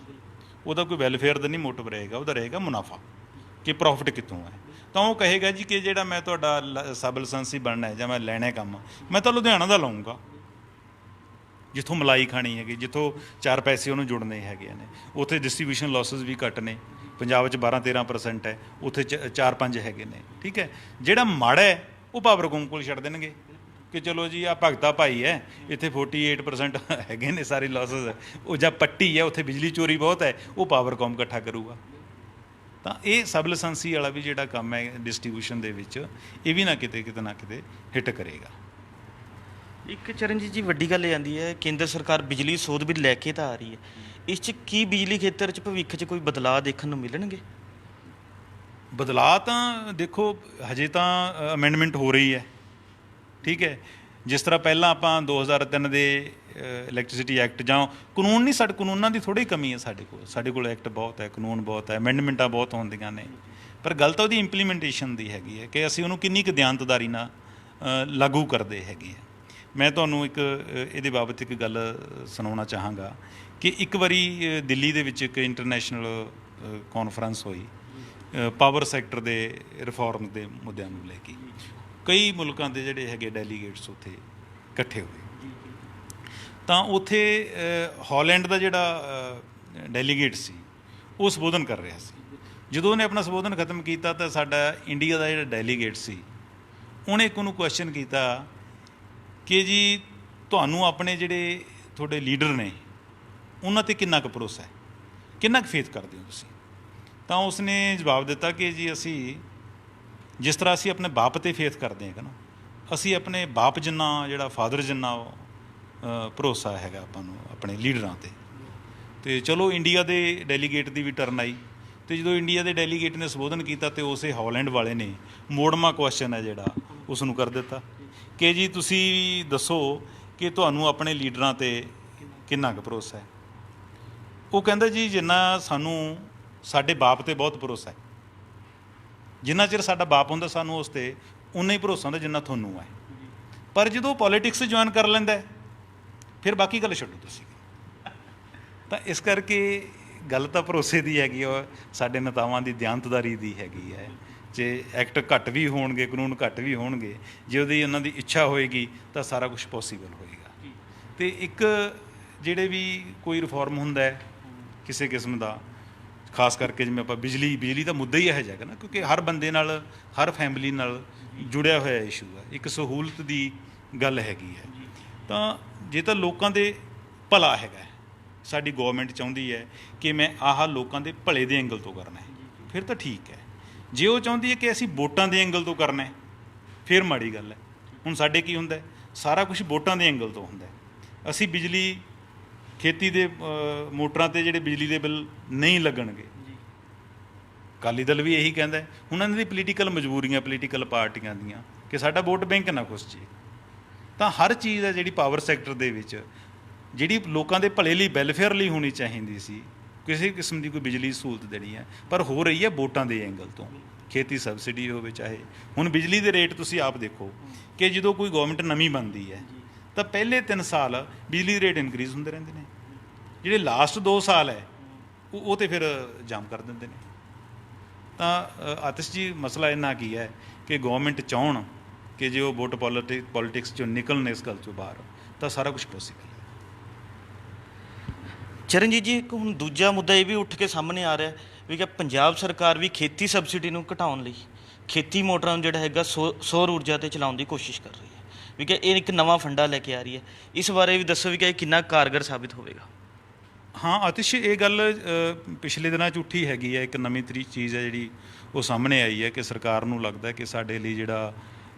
ਉਹਦਾ ਕੋਈ ਵੈਲਫੇਅਰ ਦਾ ਨਹੀਂ ਮੋਟਿਵ ਰਹੇਗਾ, ਉਹਦਾ ਰਹੇਗਾ ਮੁਨਾਫਾ, ਕਿ ਪ੍ਰੋਫਿਟ ਕਿੱਥੋਂ ਹੈ। ਤਾਂ ਉਹ ਕਹੇਗਾ ਜੀ ਕਿ ਜਿਹੜਾ ਮੈਂ ਤੁਹਾਡਾ ਸਬ ਲਾਇਸੈਂਸੀ ਬਣਨਾ ਹੈ ਜਾਂ ਮੈਂ ਲੈਣਾ ਕੰਮ, ਮੈਂ ਤਾਂ ਲੁਧਿਆਣਾ ਦਾ ਲਾਊਂਗਾ ਜਿੱਥੋਂ ਮਲਾਈ ਖਾਣੀ ਹੈਗੀ, ਜਿੱਥੋਂ 4 ਪੈਸੇ ਉਹਨੂੰ ਜੁੜਨੇ ਹੈਗੇ ਨੇ, ਉੱਥੇ ਡਿਸਟਰੀਬਿਊਸ਼ਨ ਲਾਸਿਸ ਵੀ ਘੱਟ ਨੇ। ਪੰਜਾਬ 'ਚ 12-13% ਹੈ, ਉੱਥੇ 4-5 ਹੈਗੇ ਨੇ। ਠੀਕ ਹੈ, ਜਿਹੜਾ ਮਾੜਾ ਹੈ ਉਹ ਪਾਵਰਕੌਮ ਕੋਲ ਛੱਡ ਦੇਣਗੇ ਕਿ ਚਲੋ ਜੀ ਆਹ ਭਗਤਾ ਭਾਈ ਹੈ, ਇੱਥੇ 48% ਹੈਗੇ ਨੇ ਸਾਰੇ ਲਾਸਿਸ, ਉਹ ਜਾਂ ਪੱਟੀ ਹੈ ਉੱਥੇ ਬਿਜਲੀ ਚੋਰੀ ਬਹੁਤ ਹੈ, ਉਹ ਪਾਵਰਕੌਮ ਇਕੱਠਾ ਕਰੂਗਾ। ਤਾਂ ਇਹ ਸਬ ਲਾਇਸੈਂਸੀ ਵਾਲਾ ਵੀ ਜਿਹੜਾ ਕੰਮ ਹੈ ਡਿਸਟਰੀਬਿਊਸ਼ਨ ਦੇ ਵਿੱਚ, ਇਹ ਵੀ ਨਾ ਕਿਤੇ ਨਾ ਕਿਤੇ ਹਿੱਟ ਕਰੇਗਾ। ਇੱਕ ਚਰਨਜੀਤ ਜੀ ਵੱਡੀ ਗੱਲ ਇਹ ਆਉਂਦੀ ਹੈ, ਕੇਂਦਰ ਸਰਕਾਰ ਬਿਜਲੀ ਸੋਧ ਬਿੱਲ ਲੈ ਕੇ ਤਾਂ ਆ ਰਹੀ ਹੈ, ਇਸ 'ਚ ਕੀ ਬਿਜਲੀ ਖੇਤਰ 'ਚ ਭਵਿੱਖ 'ਚ ਕੋਈ ਬਦਲਾਅ ਦੇਖਣ ਨੂੰ ਮਿਲਣਗੇ? ਬਦਲਾਅ ਤਾਂ ਦੇਖੋ ਹਜੇ ਤਾਂ ਅਮੈਂਡਮੈਂਟ ਹੋ ਰਹੀ ਹੈ। ਠੀਕ ਹੈ, ਜਿਸ ਤਰ੍ਹਾਂ ਪਹਿਲਾਂ ਆਪਾਂ 2003 ਦੇ ਇਲੈਕਟ੍ਰੀਸਿਟੀ ਐਕਟ ਜਾਂ ਕਾਨੂੰਨ ਨਹੀਂ, ਸਾਡੇ ਕਾਨੂੰਨਾਂ ਦੀ ਥੋੜ੍ਹੀ ਕਮੀ ਹੈ ਸਾਡੇ ਕੋਲ ਐਕਟ ਬਹੁਤ ਹੈ, ਕਾਨੂੰਨ ਬਹੁਤ ਹੈ, ਅਮੈਂਡਮੈਂਟਾਂ ਬਹੁਤ ਹੁੰਦੀਆਂ ਨੇ, ਪਰ ਗੱਲ ਤਾਂ ਉਹਦੀ ਇੰਪਲੀਮੈਂਟੇਸ਼ਨ ਦੀ ਹੈਗੀ ਹੈ ਕਿ ਅਸੀਂ ਉਹਨੂੰ ਕਿੰਨੀ ਕੁ ਦਿਆਨਤਦਾਰੀ ਨਾਲ ਲਾਗੂ ਕਰਦੇ ਹੈਗੇ ਆ। ਮੈਂ ਤੁਹਾਨੂੰ ਇੱਕ ਇਹਦੇ ਬਾਬਤ ਇੱਕ ਗੱਲ ਸੁਣਾਉਣਾ ਚਾਹਾਂਗਾ ਕਿ ਇੱਕ ਵਾਰੀ ਦਿੱਲੀ ਦੇ ਵਿੱਚ ਇੱਕ ਇੰਟਰਨੈਸ਼ਨਲ ਕਾਨਫਰੰਸ ਹੋਈ ਪਾਵਰ ਸੈਕਟਰ ਦੇ ਰਿਫਾਰਮ ਦੇ ਮੁੱਦਿਆਂ ਨੂੰ ਲੈ ਕੇ। ਕਈ ਮੁਲਕਾਂ ਦੇ ਜਿਹੜੇ ਹੈਗੇ ਡੈਲੀਗੇਟਸ ਉੱਥੇ ਇਕੱਠੇ ਹੋਏ, ਤਾਂ ਉੱਥੇ ਹਾਲੈਂਡ ਦਾ ਜਿਹੜਾ ਡੈਲੀਗੇਟ ਸੀ ਉਹ ਸੰਬੋਧਨ ਕਰ ਰਿਹਾ ਸੀ। ਜਦੋਂ ਉਹਨੇ ਆਪਣਾ ਸੰਬੋਧਨ ਖਤਮ ਕੀਤਾ ਤਾਂ ਸਾਡਾ ਇੰਡੀਆ ਦਾ ਜਿਹੜਾ ਡੈਲੀਗੇਟ ਸੀ ਉਹਨੇ ਇੱਕ ਉਹਨੂੰ ਕੁਐਸਚਨ ਕੀਤਾ ਕਿ ਜੀ ਤੁਹਾਨੂੰ ਆਪਣੇ ਜਿਹੜੇ ਤੁਹਾਡੇ ਲੀਡਰ ਨੇ ਉਹਨਾਂ 'ਤੇ ਕਿੰਨਾ ਕੁ ਭਰੋਸਾ ਹੈ, ਕਿੰਨਾ ਕੁ ਫੇਥ ਕਰਦੇ ਹੋ ਤੁਸੀਂ? ਤਾਂ ਉਸਨੇ ਜਵਾਬ ਦਿੱਤਾ ਕਿ ਜੀ ਅਸੀਂ ਜਿਸ ਤਰ੍ਹਾਂ ਅਸੀਂ ਆਪਣੇ ਬਾਪ 'ਤੇ ਫੇਥ ਕਰਦੇ ਹਾਂ ਨਾ, ਅਸੀਂ ਆਪਣੇ ਬਾਪ ਜਿੰਨਾ ਜਿਹੜਾ ਫਾਦਰ ਜਿੰਨਾ ਭਰੋਸਾ ਹੈਗਾ ਆਪਾਂ ਨੂੰ ਆਪਣੇ ਲੀਡਰਾਂ 'ਤੇ। ਤੇ ਚਲੋ ਇੰਡੀਆ ਦੇ ਡੈਲੀਗੇਟ ਦੀ ਵੀ ਟਰਨ ਆਈ, ਤੇ ਜਦੋਂ ਇੰਡੀਆ ਦੇ ਡੈਲੀਗੇਟ ਨੇ ਸੰਬੋਧਨ ਕੀਤਾ ਤੇ ਉਸੇ ਹਾਲੈਂਡ ਵਾਲੇ ਨੇ ਮੋੜਵਾਂ ਕੁਐਸਚਨ ਹੈ ਜਿਹੜਾ ਉਸ ਨੂੰ ਕਰ ਦਿੱਤਾ ਕਿ ਜੀ ਤੁਸੀਂ ਦੱਸੋ ਕਿ ਤੁਹਾਨੂੰ ਆਪਣੇ ਲੀਡਰਾਂ 'ਤੇ ਕਿੰਨਾ ਕੁ ਭਰੋਸਾ ਹੈ। ਉਹ ਕਹਿੰਦਾ ਜੀ ਜਿੰਨਾ ਸਾਨੂੰ ਸਾਡੇ ਬਾਪ 'ਤੇ ਬਹੁਤ ਭਰੋਸਾ ਹੈ, ਜਿੰਨਾ ਚਿਰ ਸਾਡਾ ਬਾਪ ਹੁੰਦਾ ਸਾਨੂੰ ਉਸ 'ਤੇ ਉਨਾ ਹੀ ਭਰੋਸਾ ਹੁੰਦਾ ਜਿੰਨਾ ਤੁਹਾਨੂੰ ਹੈ, ਪਰ ਜਦੋਂ ਪੋਲੀਟਿਕਸ ਜੁਆਇਨ ਕਰ ਲੈਂਦਾ ਫਿਰ ਬਾਕੀ ਗੱਲ ਛੱਡੋ ਤੁਸੀਂ। ਤਾਂ ਇਸ ਕਰਕੇ ਗੱਲ ਤਾਂ ਭਰੋਸੇ ਦੀ ਹੈਗੀ, ਔਰ ਸਾਡੇ ਨੇਤਾਵਾਂ ਦੀ ਦਿਆਨਤਦਾਰੀ ਦੀ ਹੈਗੀ ਹੈ। ਜੇ ਐਕਟ ਘੱਟ ਵੀ ਹੋਣਗੇ, ਕਾਨੂੰਨ ਘੱਟ ਵੀ ਹੋਣਗੇ, ਜੇ ਉਹਦੀ ਉਹਨਾਂ ਦੀ ਇੱਛਾ ਹੋਏਗੀ ਤਾਂ ਸਾਰਾ ਕੁਝ ਪੋਸੀਬਲ ਹੋਏਗਾ। ਤੇ ਇੱਕ ਜਿਹੜੇ ਵੀ ਕੋਈ ਰਿਫਾਰਮ ਹੁੰਦਾ ਹੈ ਕਿਸੇ ਕਿਸਮ ਦਾ, ਖਾਸ ਕਰਕੇ ਜਿਵੇਂ ਆਪਾਂ ਬਿਜਲੀ ਦਾ ਮੁੱਦਾ ਹੀ ਇਹੋ ਜਿਹਾ ਹੈਗਾ ਨਾ, ਕਿਉਂਕਿ ਹਰ ਬੰਦੇ ਨਾਲ, ਹਰ ਫੈਮਿਲੀ ਨਾਲ ਜੁੜਿਆ ਹੋਇਆ ਇਸ਼ੂ ਹੈ, ਇੱਕ ਸਹੂਲਤ ਦੀ ਗੱਲ ਹੈਗੀ ਹੈ। ਤਾਂ ਜੇ ਤਾਂ ਲੋਕਾਂ ਦੇ ਭਲਾ ਹੈਗਾ, ਸਾਡੀ ਗੌਰਮੈਂਟ ਚਾਹੁੰਦੀ ਹੈ ਕਿ ਮੈਂ ਆਹ ਲੋਕਾਂ ਦੇ ਭਲੇ ਦੇ ਐਂਗਲ ਤੋਂ ਕਰਨਾ ਹੈ, ਫਿਰ ਤਾਂ ਠੀਕ ਹੈ। ਜੇ ਉਹ ਚਾਹੁੰਦੀ ਹੈ ਕਿ ਅਸੀਂ ਵੋਟਾਂ ਦੇ ਐਂਗਲ ਤੋਂ ਕਰਨਾ ਹੈ, ਫਿਰ ਮਾੜੀ ਗੱਲ ਹੈ। ਹੁਣ ਸਾਡੇ ਕੀ ਹੁੰਦਾ, ਸਾਰਾ ਕੁਝ ਵੋਟਾਂ ਦੇ ਐਂਗਲ ਤੋਂ ਹੁੰਦਾ। ਅਸੀਂ ਬਿਜਲੀ, ਖੇਤੀ ਦੇ ਮੋਟਰਾਂ 'ਤੇ ਜਿਹੜੇ ਬਿਜਲੀ ਦੇ ਬਿੱਲ ਨਹੀਂ ਲੱਗਣਗੇ, ਅਕਾਲੀ ਦਲ ਵੀ ਇਹੀ ਕਹਿੰਦਾ। ਹੁਣ ਇਹਨਾਂ ਦੀ ਪੋਲੀਟੀਕਲ ਮਜਬੂਰੀਆਂ, ਪੋਲੀਟੀਕਲ ਪਾਰਟੀਆਂ ਦੀਆਂ, ਕਿ ਸਾਡਾ ਵੋਟ ਬੈਂਕ ਨਾ ਖੁੱਸ ਜੇ। ਤਾਂ ਹਰ ਚੀਜ਼ ਹੈ ਜਿਹੜੀ ਪਾਵਰ ਸੈਕਟਰ ਦੇ ਵਿੱਚ, ਜਿਹੜੀ ਲੋਕਾਂ ਦੇ ਭਲੇ ਲਈ, ਵੈਲਫੇਅਰ ਲਈ ਹੋਣੀ ਚਾਹੀਦੀ ਸੀ, ਕਿਸੇ ਕਿਸਮ ਦੀ ਕੋਈ ਬਿਜਲੀ ਸਹੂਲਤ ਦੇਣੀ ਹੈ, ਪਰ ਹੋ ਰਹੀ ਹੈ ਵੋਟਾਂ ਦੇ ਐਂਗਲ ਤੋਂ। ਖੇਤੀ ਸਬਸਿਡੀ ਹੋਵੇ, ਚਾਹੇ ਹੁਣ ਬਿਜਲੀ ਦੇ ਰੇਟ ਤੁਸੀਂ ਆਪ ਦੇਖੋ ਕਿ ਜਦੋਂ ਕੋਈ ਗੌਰਮੈਂਟ ਨਵੀਂ ਬਣਦੀ ਹੈ ਤਾਂ ਪਹਿਲੇ 3 ਸਾਲ ਬਿਜਲੀ ਦੇ ਰੇਟ ਇਨਕਰੀਜ਼ ਹੁੰਦੇ ਰਹਿੰਦੇ ਨੇ, ਜਿਹੜੇ ਲਾਸਟ 2 ਸਾਲ ਹੈ ਉਹ ਤੇ ਫਿਰ ਜਾਮ ਕਰ ਦਿੰਦੇ ਨੇ। ਤਾਂ ਆਤਿਸ਼ ਜੀ, ਮਸਲਾ ਇੰਨਾ ਕੀ ਹੈ ਕਿ ਗੌਰਮੈਂਟ ਚਾਹਣ ਕਿ ਜੇ ਉਹ ਵੋਟ ਪੋਲੀਟਿਕਸ 'ਚੋਂ ਨਿਕਲਣ ਇਸ ਗੱਲ 'ਚੋਂ ਬਾਹਰ, ਤਾਂ ਸਾਰਾ ਕੁਝ ਪੋਸੀਬਲ ਹੈ। ਚਰਨਜੀਤ ਜੀ, ਇੱਕ ਹੁਣ ਦੂਜਾ ਮੁੱਦਾ ਇਹ ਵੀ ਉੱਠ ਕੇ ਸਾਹਮਣੇ ਆ ਰਿਹਾ ਵੀ ਕਿ ਪੰਜਾਬ ਸਰਕਾਰ ਵੀ ਖੇਤੀ ਸਬਸਿਡੀ ਨੂੰ ਘਟਾਉਣ ਲਈ ਖੇਤੀ ਮੋਟਰਾਂ ਨੂੰ ਜਿਹੜਾ ਹੈਗਾ ਸੌਰ ਊਰਜਾ 'ਤੇ ਚਲਾਉਣ ਦੀ ਕੋਸ਼ਿਸ਼ ਕਰ ਰਹੀ ਹੈ, ਵੀ ਕਿ ਇਹ ਇੱਕ ਨਵਾਂ ਫੰਡਾ ਲੈ ਕੇ ਆ ਰਹੀ ਹੈ। ਇਸ ਬਾਰੇ ਵੀ ਦੱਸੋ ਵੀ ਕਿ ਇਹ ਕਿੰਨਾ ਕਾਰਗਰ ਸਾਬਿਤ ਹੋਵੇਗਾ। ਹਾਂ ਆਤਿਸ਼, ਇਹ ਗੱਲ ਪਿਛਲੇ ਦਿਨਾਂ 'ਚ ਉੱਠੀ ਹੈਗੀ ਹੈ। ਇੱਕ ਨਵੀਂ ਚੀਜ਼ ਹੈ ਜਿਹੜੀ ਉਹ ਸਾਹਮਣੇ ਆਈ ਹੈ ਕਿ ਸਰਕਾਰ ਨੂੰ ਲੱਗਦਾ ਕਿ ਸਾਡੇ ਲਈ ਜਿਹੜਾ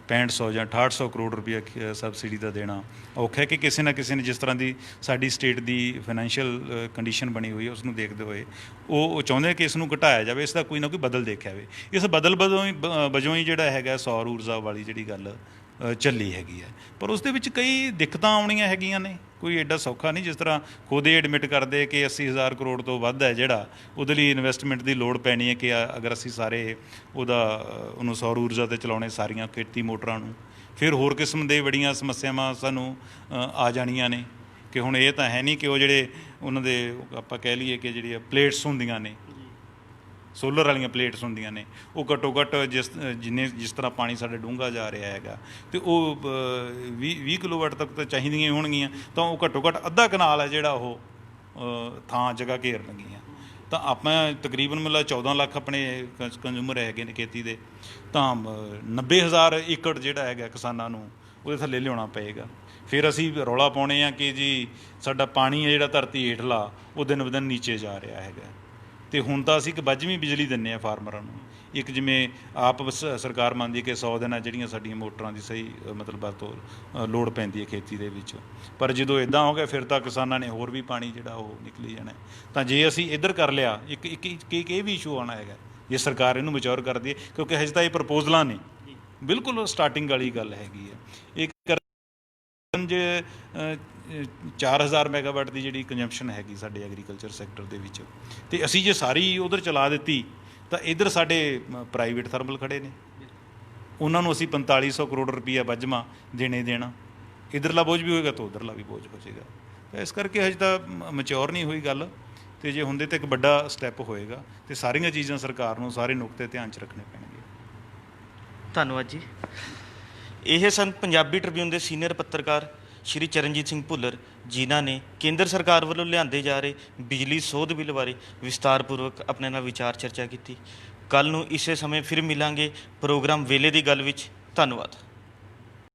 6500 ਜਾਂ 6800 ਕਰੋੜ ਰੁਪਈਆ ਸਬਸਿਡੀ ਦਾ ਦੇਣਾ ਔਖਾ ਹੈ, ਕਿ ਕਿਸੇ ਨਾ ਕਿਸੇ ਨੇ, ਜਿਸ ਤਰ੍ਹਾਂ ਦੀ ਸਾਡੀ ਸਟੇਟ ਦੀ ਫਾਈਨੈਂਸ਼ੀਅਲ ਕੰਡੀਸ਼ਨ ਬਣੀ ਹੋਈ ਹੈ, ਉਸ ਨੂੰ ਦੇਖਦੇ ਹੋਏ ਉਹ ਚਾਹੁੰਦੇ ਕਿ ਇਸ ਨੂੰ ਘਟਾਇਆ ਜਾਵੇ, ਇਸ ਦਾ ਕੋਈ ਨਾ ਕੋਈ ਬਦਲ ਦੇਖਿਆ ਜਾਵੇ। ਇਸ ਬਦਲ ਵਜੋਂ ਹੀ ਜਿਹੜਾ ਹੈਗਾ ਸੌਰ ਊਰਜਾ ਵਾਲੀ ਜਿਹੜੀ ਗੱਲ ਚੱਲੀ ਹੈਗੀ ਹੈ, ਪਰ ਉਸ ਦੇ ਵਿੱਚ ਕਈ ਦਿੱਕਤਾਂ ਆਉਣੀਆਂ ਹੈਗੀਆਂ ਨੇ। ਕੋਈ ਐਡਾ ਸੌਖਾ ਨਹੀਂ, ਜਿਸ ਤਰ੍ਹਾਂ ਖੁਦ ਹੀ ਐਡਮਿਟ ਕਰਦੇ ਕਿ 80,000 ਕਰੋੜ ਤੋਂ ਵੱਧ ਹੈ ਜਿਹੜਾ ਉਹਦੇ ਲਈ ਇਨਵੈਸਟਮੈਂਟ ਦੀ ਲੋੜ ਪੈਣੀ ਹੈ, ਕਿ ਅਗਰ ਅਸੀਂ ਸਾਰੇ ਉਹਨੂੰ ਸੌਰ ਊਰਜਾ 'ਤੇ ਚਲਾਉਣੇ ਸਾਰੀਆਂ ਖੇਤੀ ਮੋਟਰਾਂ ਨੂੰ, ਫਿਰ ਹੋਰ ਕਿਸਮ ਦੇ ਬੜੀਆਂ ਸਮੱਸਿਆਵਾਂ ਸਾਨੂੰ ਆ ਜਾਣੀਆਂ ਨੇ। ਕਿ ਹੁਣ ਇਹ ਤਾਂ ਹੈ ਨਹੀਂ ਕਿ ਉਹ ਜਿਹੜੇ ਉਹਨਾਂ ਦੇ ਆਪਾਂ ਕਹਿ ਲਈਏ ਕਿ ਜਿਹੜੀਆਂ ਪਲੇਟਸ ਹੁੰਦੀਆਂ ਨੇ, ਸੋਲਰ ਵਾਲੀਆਂ ਪਲੇਟਸ ਹੁੰਦੀਆਂ ਨੇ, ਉਹ ਘੱਟੋ ਘੱਟ ਜਿਸ ਤਰ੍ਹਾਂ ਪਾਣੀ ਸਾਡੇ ਡੂੰਘਾ ਜਾ ਰਿਹਾ ਹੈਗਾ, ਅਤੇ ਉਹ 20 ਕਿਲੋਵਾਟ ਤੱਕ ਤਾਂ ਚਾਹੀਦੀਆਂ ਹੀ ਹੋਣਗੀਆਂ, ਤਾਂ ਉਹ ਘੱਟੋ ਘੱਟ ਅੱਧਾ ਕਨਾਲ ਹੈ ਜਿਹੜਾ ਉਹ ਥਾਂ ਜਗ੍ਹਾ ਘੇਰਨਗੀਆਂ। ਤਾਂ ਆਪਾਂ ਤਕਰੀਬਨ ਮਤਲਬ 14 ਲੱਖ ਆਪਣੇ ਕੰਜ਼ੂਮਰ ਹੈਗੇ ਨੇ ਖੇਤੀ ਦੇ, ਤਾਂ 90,000 ਏਕੜ ਜਿਹੜਾ ਹੈਗਾ ਕਿਸਾਨਾਂ ਨੂੰ ਉਹਦੇ ਥੱਲੇ ਲਿਆਉਣਾ ਪਏਗਾ। ਫਿਰ ਅਸੀਂ ਰੌਲਾ ਪਾਉਣੇ ਆ ਕਿ ਜੀ ਸਾਡਾ ਪਾਣੀ ਹੈ ਜਿਹੜਾ ਧਰਤੀ ਹੇਠਲਾ ਉਹ ਦਿਨ ਬ ਦਿਨ ਨੀਚੇ ਜਾ ਰਿਹਾ ਹੈਗਾ। ਅਤੇ ਹੁਣ ਤਾਂ ਅਸੀਂ ਇੱਕ ਬੱਝਵੀਂ ਬਿਜਲੀ ਦਿੰਦੇ ਹਾਂ ਫਾਰਮਰਾਂ ਨੂੰ। ਇੱਕ ਜਿਵੇਂ ਆਪ ਸਰਕਾਰ ਮੰਨਦੀ ਕਿ 100 ਦਿਨਾਂ ਜਿਹੜੀਆਂ ਸਾਡੀਆਂ ਮੋਟਰਾਂ ਦੀ ਸਹੀ ਮਤਲਬ ਵਰਤੋਂ ਲੋੜ ਪੈਂਦੀ ਹੈ ਖੇਤੀ ਦੇ ਵਿੱਚ, ਪਰ ਜਦੋਂ ਇੱਦਾਂ ਹੋ ਗਿਆ ਫਿਰ ਤਾਂ ਕਿਸਾਨਾਂ ਨੇ ਹੋਰ ਵੀ ਪਾਣੀ ਜਿਹੜਾ ਉਹ ਨਿਕਲੀ ਜਾਣਾ। ਤਾਂ ਜੇ ਅਸੀਂ ਇੱਧਰ ਕਰ ਲਿਆ, ਇੱਕ ਇਹ ਵੀ ਇਸ਼ੂ ਆਉਣਾ ਹੈਗਾ ਜੇ ਸਰਕਾਰ ਇਹਨੂੰ ਮੈਚੋਰ ਕਰਦੀ ਹੈ, ਕਿਉਂਕਿ ਹਜੇ ਤਾਂ ਇਹ ਪ੍ਰਪੋਜ਼ਲਾਂ ਨੇ, ਬਿਲਕੁਲ ਸਟਾਰਟਿੰਗ ਵਾਲੀ ਗੱਲ ਹੈਗੀ ਹੈ। ਇੱਕ 4000 ਮੈਗਾਵਾਟ ਦੀ ਜਿਹੜੀ ਕੰਜੰਪਸ਼ਨ ਹੈਗੀ ਸਾਡੇ ਐਗਰੀਕਲਚਰ ਸੈਕਟਰ ਦੇ ਵਿੱਚ, ਅਤੇ ਅਸੀਂ ਜੇ ਸਾਰੀ ਉਧਰ ਚਲਾ ਦਿੱਤੀ ਤਾਂ ਇੱਧਰ ਸਾਡੇ ਪ੍ਰਾਈਵੇਟ ਥਰਮਲ ਖੜ੍ਹੇ ਨੇ, ਉਹਨਾਂ ਨੂੰ ਅਸੀਂ 4500 ਕਰੋੜ ਰੁਪਈਆ ਵੱਜਵਾਂ ਦੇਣਾ। ਇੱਧਰਲਾ ਬੋਝ ਵੀ ਹੋਏਗਾ ਤਾਂ ਉੱਧਰਲਾ ਵੀ ਬੋਝ ਹੋ ਜਾਏਗਾ। ਤਾਂ ਇਸ ਕਰਕੇ ਹਜੇ ਤਾਂ ਮੈਚੋਰ ਨਹੀਂ ਹੋਈ ਗੱਲ, ਅਤੇ ਜੇ ਹੁੰਦੇ ਤਾਂ ਇੱਕ ਵੱਡਾ ਸਟੈਪ ਹੋਏਗਾ, ਅਤੇ ਸਾਰੀਆਂ ਚੀਜ਼ਾਂ ਸਰਕਾਰ ਨੂੰ ਸਾਰੇ ਨੁਕਤੇ ਧਿਆਨ 'ਚ ਰੱਖਣੇ ਪੈਣਗੇ। ਧੰਨਵਾਦ ਜੀ। ਇਹ ਸਨ ਪੰਜਾਬੀ ਟ੍ਰਿਬਿਊਨ ਦੇ ਸੀਨੀਅਰ ਪੱਤਰਕਾਰ ਸ਼੍ਰੀ ਚਰਨਜੀਤ ਸਿੰਘ ਭੁੱਲਰ, ਜਿਨ੍ਹਾਂ ਨੇ ਕੇਂਦਰ ਸਰਕਾਰ ਵੱਲੋਂ ਲਿਆਂਦੇ ਜਾ ਰਹੇ ਬਿਜਲੀ ਸੋਧ ਬਿੱਲ ਬਾਰੇ ਵਿਸਤਾਰਪੂਰਵਕ ਆਪਣੇ ਨਾਲ ਵਿਚਾਰ ਚਰਚਾ ਕੀਤੀ। ਕੱਲ੍ਹ ਨੂੰ ਇਸੇ ਸਮੇਂ ਫਿਰ ਮਿਲਾਂਗੇ ਪ੍ਰੋਗਰਾਮ ਵੇਲੇ ਦੀ ਗੱਲ ਵਿੱਚ। ਧੰਨਵਾਦ।